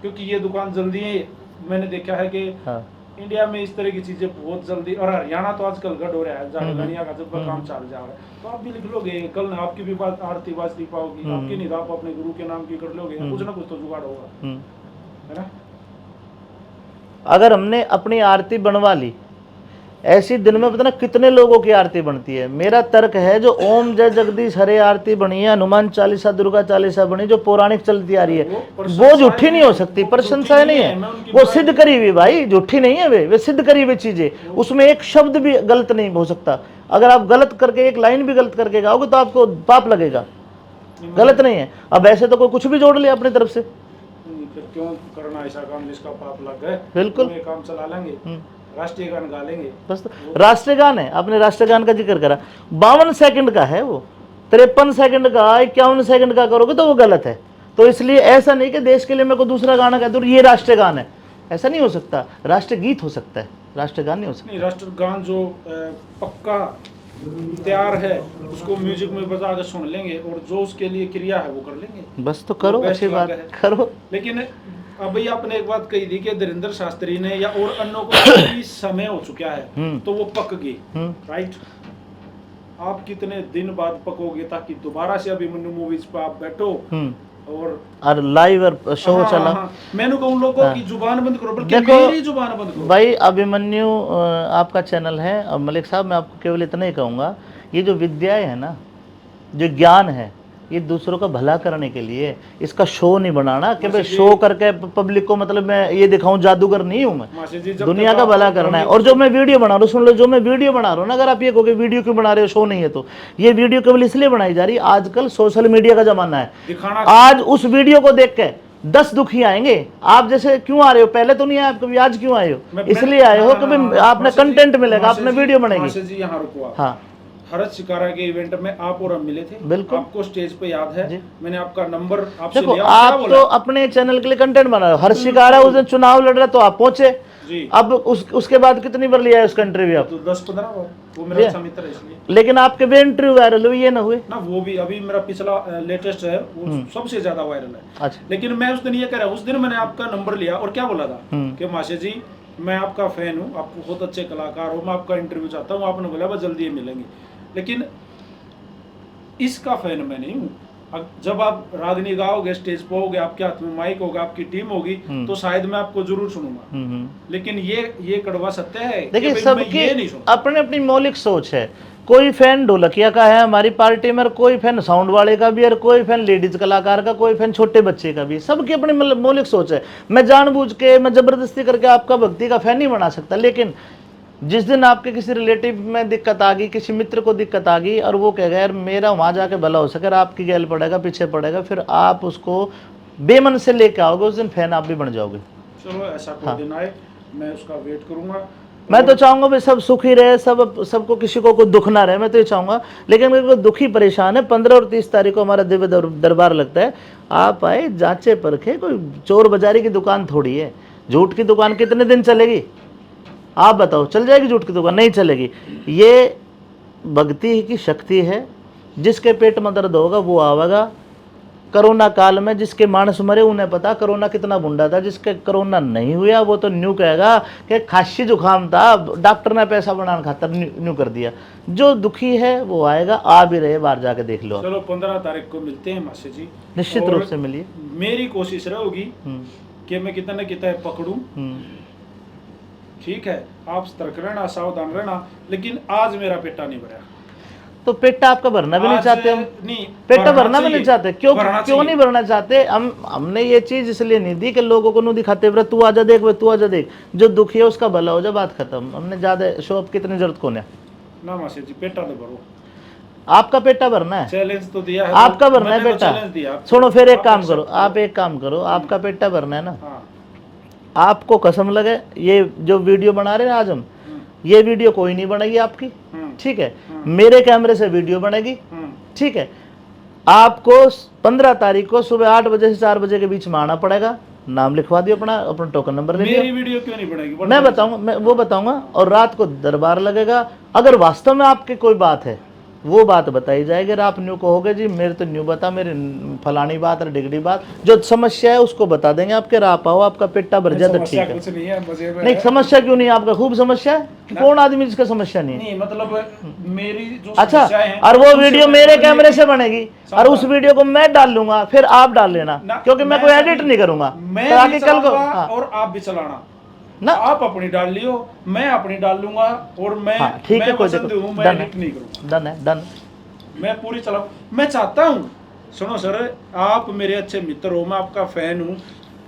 क्योंकि ये दुकान जल्दी है। मैंने देखा है कि हाँ। इंडिया में इस तरह की चीजें बहुत जल्दी, और हरियाणा तो आजकल गढ़ हो रहा है, झारखंडिया का जब काम चल जा रहा है, तो आप भी लिख लोगे। कल न आपकी भी बात आरती बाजती पाओगी, आपकी नहीं, आप अपने गुरु के नाम की कर लोगे, कुछ ना कुछ तो जुगाड़ होगा, है ना? अगर हमने अपनी आरती बनवा ली, ऐसी दिन में पता ना कितने लोगों की आरती बनती है। मेरा तर्क है जो ओम जय जगदीश हरे आरती बनी है, हनुमान चालीसा, दुर्गा चालीसा बनी, जो पौराणिक चलती आ रही है, वो झूठी नहीं हो सकती, प्रशंसा नहीं है, वो सिद्ध करी हुई भाई, झूठी नहीं है वे सिद्ध करी हुई चीजें, उसमें एक शब्द भी गलत नहीं हो सकता। अगर आप गलत करके एक लाइन भी गलत करके गाओगे तो आपको पाप लगेगा, गलत नहीं है। अब ऐसे तो कोई कुछ भी जोड़ ले अपनी तरफ से, फिर क्यों करना ऐसा काम जिसका पाप लग गए? बिल्कुल ये काम चला लेंगे, राष्ट्रीय गान गा लेंगे बस। तो राष्ट्रीय गान है, आपने राष्ट्रीय गान का जिक्र करा, 52 सेकंड का है वो, 53 सेकंड का, 51 सेकंड का करोगे तो वो गलत है। तो इसलिए ऐसा नहीं कि देश के लिए मैं कोई दूसरा गाना कहता हूँ ये राष्ट्रीय गान है, ऐसा नहीं हो सकता। राष्ट्रीय गीत हो सकता है, राष्ट्रीय गान नहीं हो सकता। नहीं, राष्ट्रगान जो पक्का तैयार है उसको म्यूजिक में बजा के सुन लेंगे, और जो उसके लिए क्रिया है वो कर लेंगे, बस तो करो, अच्छी बात करो। लेकिन अभी आपने एक बात कही थी कि धीरेन्द्र शास्त्री ने या और अन्यों को भी समय हो चुका है तो वो पक गए, राइट? आप कितने दिन बाद पकोगे ताकि दोबारा से अभिमन्यु मूवीज पे आप बैठो और लाइव और शो चला? मैंने कहा उन लोगों की जुबान बंद करो, बल्कि देखो मेरी जुबान बंद करो भाई। अभिमन्यु आपका चैनल है, और मलिक साहब मैं आपको केवल इतना ही कहूँगा, ये जो विद्याएं है ना, जो ज्ञान है, ये दूसरों का भला करने के लिए, इसका शो नहीं बनाना कि भाई शो करके पब्लिक को मतलब मैं ये दिखाऊं, जादूगर नहीं हूं मैं, दुनिया का भला करना है। और जो मैं वीडियो बना रहा हूँ, सुन लो, जो मैं वीडियो बना रहा हूँ ना, अगर आप ये कहोगे वीडियो क्यों बना रहे हो, शो नहीं है, तो ये वीडियो केवल इसलिए बनाई जा रही है, आजकल सोशल मीडिया का जमाना है। आज उस वीडियो को देख के 10 दुखी आएंगे, आप जैसे क्यों आ रहे हो, पहले तो नहीं आए आप कभी, आज क्यों आए हो? इसलिए आए हो कि भाई आपने कंटेंट मिलेगा, आपने वीडियो बनेगी। हाँ, हरत शिकारा के इवेंट में आप और हम मिले थे, बिल्कुल आपको स्टेज पे याद है, मैंने आपका नंबर आपसे देखो, लिया। आप तो अपने चैनल के लिए कंटेंट बना रहे हो। हर्ष शिकारा उस दिन चुनाव लड़ रहा तो आप पहुंचे जी। अब उसके बाद कितनी बार लिया है उसका इंटरव्यू आप? तो 10-15 बार, वो मेरा अच्छा मित्र है इसलिए। लेकिन आपके भी इंटरव्यू वायरल हुए, ये ना हुए ना, वो भी अभी मेरा पिछला लेटेस्ट है, वो सबसे ज्यादा वायरल है। अच्छा, लेकिन मैं उस दिन ये कह रहा हूँ, उस दिन मैंने आपका नंबर लिया और क्या बोला था कि माशे जी मैं आपका फैन हूँ, आप बहुत अच्छे कलाकार हो, मैं आपका इंटरव्यू चाहता हूँ। आपने बोला बस जल्दी मिलेंगे, लेकिन इसका फैन मैं नहीं हूँ। जब आप रागनी गाओगे, स्टेज पे होगे, आपके हाथ में माइक होगा, आपकी टीम होगी, तो शायद मैं आपको जरूर सुनूंगा। लेकिन ये कड़वा सत्य है, देखिए सबकी अपनी अपनी मौलिक सोच है। कोई फैन ढोलकिया का है हमारी पार्टी में, कोई फैन साउंड वाले का भी, और कोई फैन लेडीज कलाकार का, कोई फैन छोटे बच्चे का भी। सबकी अपनी मौलिक सोच है। मैं जानबूझ के, मैं जबरदस्ती करके आपका भक्ति का फैन नहीं बना सकता। लेकिन जिस दिन आपके किसी रिलेटिव में दिक्कत आ गई, किसी मित्र को दिक्कत आ गई, और वो कहेगा यार मेरा वहाँ जाके भला हो सके, आपकी गैल पड़ेगा, पीछे पड़ेगा, फिर आप उसको बेमन से लेके आओगे, उस दिन फैन आप भी बन जाओगे। चलो ऐसा कोई दिन आए, मैं उसका वेट करूंगा। मैं तो चाहूंगा भाई सब सुखी रहे, सबको, किसी को कोई दुख ना रहे, मैं तो ये चाहूंगा। लेकिन अगर कोई दुखी परेशान है, 15 और 30 तारीख को हमारा दिव्य दरबार लगता है, आप आए, जांचे परखे, कोई चोर बाजारी की दुकान थोड़ी है। झूठ की दुकान कितने दिन चलेगी आप बताओ? चल जाएगी झूठ की दुकान? नहीं चलेगी। ये भक्ति की शक्ति है, जिसके पेट में दर्द होगा वो आवेगा। कोरोना काल में जिसके मानस मरे उन्हें पता कोरोना कितना बुंडा था। जिसके कोरोना नहीं हुआ वो तो न्यू कहेगा कि खांसी जुकाम था, डॉक्टर ने पैसा बनाने खातर न्यू कर दिया। जो दुखी है वो आएगा, आ भी रहे, बाहर जाके देख लो। चलो 15 तारीख को मिलते हैं मासी जी, निश्चित रूप से मिलिए। मेरी कोशिश रहेगी कि मैं कितना न कितना पकड़ूं। ठीक है, आप सतर्क रहना, सावधान रहना, लेकिन आज मेरा पेटा नहीं भरा। तो पेटा आपका भरना भी नहीं चाहते हम? नहीं, पेटा भरना भी नहीं चाहते। क्यों नहीं भरना चाहते? हमने ये चीज इसलिए नहीं दी कि लोगों को नहीं दिखाते व्रत, तू आजा देख, तू आजा देख, जो दुखी है उसका भला हो जाए, बात खत्म। हमने ज्यादा शो अप कितनी जरूरत कौन है ना मासी जी, पेटा तो भरो। आपका पेटा भरना है, चैलेंज तो दिया है, आपका भरना है पेटा। सुनो फिर एक काम करो, आप एक काम करो, आपका पेटा भरना है ना, आपको कसम लगे ये जो वीडियो बना रहे हैं आज हम, ये वीडियो कोई नहीं बनेगी आपकी, ठीक है? मेरे कैमरे से वीडियो बनेगी, ठीक है? आपको 15 तारीख को सुबह 8 बजे से 4 बजे के बीच में आना पड़ेगा। नाम लिखवा दियो, अपना टोकन नंबर ले लियो। मेरी वीडियो क्यों नहीं बनेगी? मैं बताऊंगा, मैं वो बताऊंगा। और रात को दरबार लगेगा। अगर वास्तव में आपकी कोई बात है वो बात बताई जाएगी। आप न्यू कहोगे जी मेरे तो न्यू बता, मेरे फलानी बात और डिगड़ी बात, जो समस्या है उसको बता देंगे आपके। आप आओ, आपका पेटा भर जाए तो ठीक है। कुछ नहीं है, मजे में नहीं, समस्या क्यों नहीं है आपका? खूब समस्या है कि कौन आदमी जिसका समस्या नहीं है? नहीं, मतलब मेरी जो अच्छा, समस्याएं हैं, और वो वीडियो मेरे कैमरे से बनेगी और उस वीडियो को मैं डाल लूंगा, फिर आप डाल लेना, क्योंकि मैं कोई एडिट नहीं करूंगा मैं ताकि कल को और आप भी चलाना। ना। आप अपनी डाल लियो, मैं अपनी डाल लूंगा, और मैं हाँ, ठीक है, मैं कोई पसंद दिक्कत हूँ, मैं डन है। एडिट नहीं करूंगा, डन है, डन। मैं पूरी चलाऊं। मैं चाहता हूँ, सुनो सर, आप मेरे अच्छे मित्र हो, मैं आपका फैन हूँ,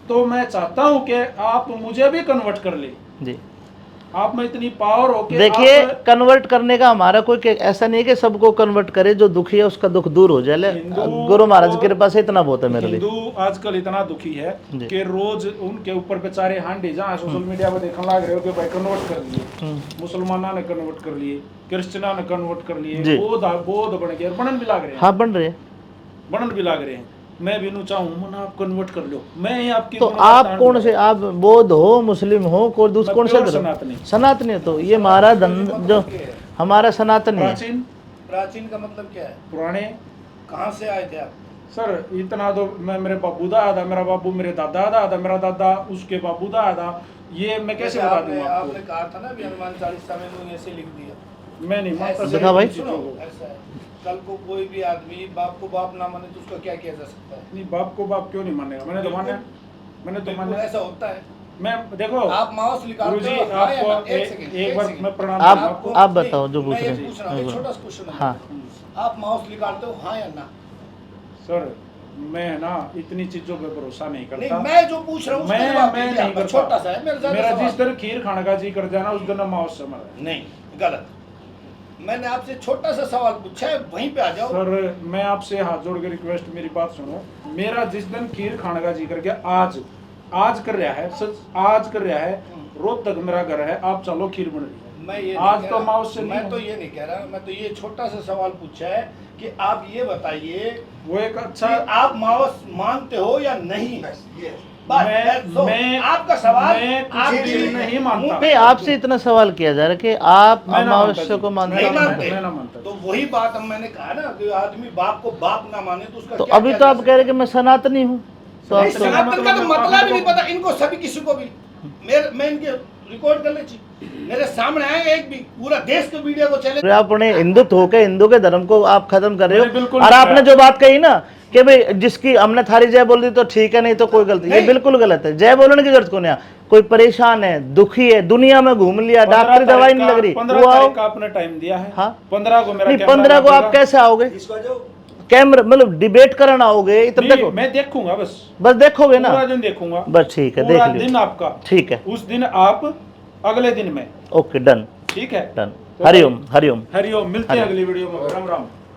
तो मैं चाहता हूँ कि आप मुझे भी कन्वर्ट कर ले। जी आप में इतनी पावर हो कि देखिए, आप कन्वर्ट करने का हमारा कोई ऐसा नहीं है कि सबको कन्वर्ट करे, जो दुखी है उसका दुख दूर हो जाए। हिंदू गुरु महाराज की और कृपा से इतना बहुत है मेरे लिए। हिंदू आजकल इतना दुखी है जी। कि रोज उनके ऊपर बेचारे हांडी जहाँ सोशल मीडिया पर देखने लग रहे हो कि भाई कन्वर्ट कर लिए, मुसलमाना ने कन्वर्ट कर लिए, क्रिश्चियना ने कन्वर्ट कर लिए, जी। बौद्ध बन गए, बनन भी लग रहे हैं। हाँ, बन रहे हैं। बनन भी लग रहे हैं। मैं भी नू चाहूँ मन आप कन्वर्ट कर लो, मैं ही आपकी तो गुणवत्ता आप आन कौन दूंगा। से, आप बौद्ध हो, मुस्लिम हो, कोई मैं दूसरा कौन सा pure धर्म? सनातनी। सनातनी। तो ये हमारा जो हमारा सनातनी है। प्राचीन प्राचीन का मतलब क्या है? पुराने। कहाँ से आए थे आप? सर इतना तो मैं, मेरे बाबू दा आया था, मेरा बाबू मेरे दादा दा आया था, मेरा दादा उसके बाबू दा आया था, ये मैं कैसे जैसे बता आपने दूंगा आपने आपको? कहा था ना भी हनुमान चालीसा में लोग ऐसे लिख दिया। मैं नहीं मानता ऐसे- सर दिखा भाई। इन चीजों को। ऐसा है, कल को कोई भी आदमी बाप को बाप ना माने तो उसका क्या किया जा सकता है? नहीं, बाप को बाप क्यों नहीं मानेगा? मैंने तो माना, मैंने तो बिल्कुल माना। ऐसा होता है। मैं देखो आप माउस निकालते गुरुजी, हो, हाँ या ना? आपको एक सेकंड, एक एक बार सेकंड। मैं प्रणाम आप- करूंगा आपको। आप बताओ जो पूछ मैं ये रहे हैं। पूछ रहा हूँ, एक छोटा सा क्वेश्चन है। हाँ। आप माउस निकालते हो, हाँ या ना? सर मैं ना इतनी चीजों पे भरोसा नहीं नहीं, करता। मैं जो पूछ रहा हूँ उसका जवाब मैं दीजिए नहीं आप। करता। छोटा सा है, मेरा ज्यादा मेरा सवाल जिस तरह खीर खाने का जी कर जाना उस दिन माउस से मरा। नहीं, गलत। मैंने आपसे छोटा सा सवाल पूछा है, वहीं पे आ जाओ। सर मैं आपसे हाथ जोड़ के रिक्वेस्ट, मेरी बात सुनो। मेरा जिस दिन खीर खाने का जी कर गया, आज कर रहा है, सच आज कर रहा है, रोज तक मेरा घर है, आप चलो खीर बन रही है। मैं ये आज नहीं तो कह माउस से रहा, नहीं मैं तो ये नहीं कह रहा, मैं तो ये छोटा सा सवाल पूछा है कि आप ये बताइए वो एक अच्छा कि आप माउस मानते हो या नहीं? बस, that's all। मैं आपका सवाल मैं कुछ आप भी नहीं मानता। नहीं, आपसे इतना सवाल किया जा रहा है कि आप मैं ना अमावस्या मानता को जी। मानते नहीं हैं। मानते। मैं ना मानता। तो वही बात हम मैंने कहा ना कि आदमी बाप को बाप ना माने तो उसका तो क्या अभी किया तो जा आप कह रहे हैं कि सकता मैं सनातनी हूँ। तो है? आप नहीं, तो सनातन का तो मतलब ही नहीं आपको- पता इनको, सभी किसी को भी। मैं इनके रिकॉर्ड कर लेती, मेरे सामने आए एक भी, पूरा देश के मीडिया को चले। आप अपने हिंदुत्व होकर हिंदू के धर्म को आप खत्म कर रहे मैंने बिल्कुल हो। और नहीं आपने कहा। जो बात कही ना कि भाई जिसकी हमने थारी जय बोल दी तो ठीक है, नहीं तो कोई गलती, ये नहीं। बिल्कुल गलत है। जय बोलने की जरूरत को नहीं है। कोई परेशान है, दुखी है, दुनिया में घूम लिया, डॉक्टरी दवाई नहीं लग रही, 15 वो आओ। तारीख का आपने टाइम दिया है। हाँ। 15 को मेरा नहीं, कैमरा 15 को आप लगेगा। कैसे आओगे? कैमरा मतलब डिबेट करना आओगे इतना नहीं, देखो, मैं देखूंगा बस बस देखोगे ना, पूरा दिन देखूंगा। बस ठीक है, पूरा देख दिन लियो। आपका, ठीक है, उस दिन आप, अगले दिन मैं। ओके, डन ठीक है, डन। हरिओम हरिओम। हरिओम। मिलते हैं अगली वीडियो में। राम राम।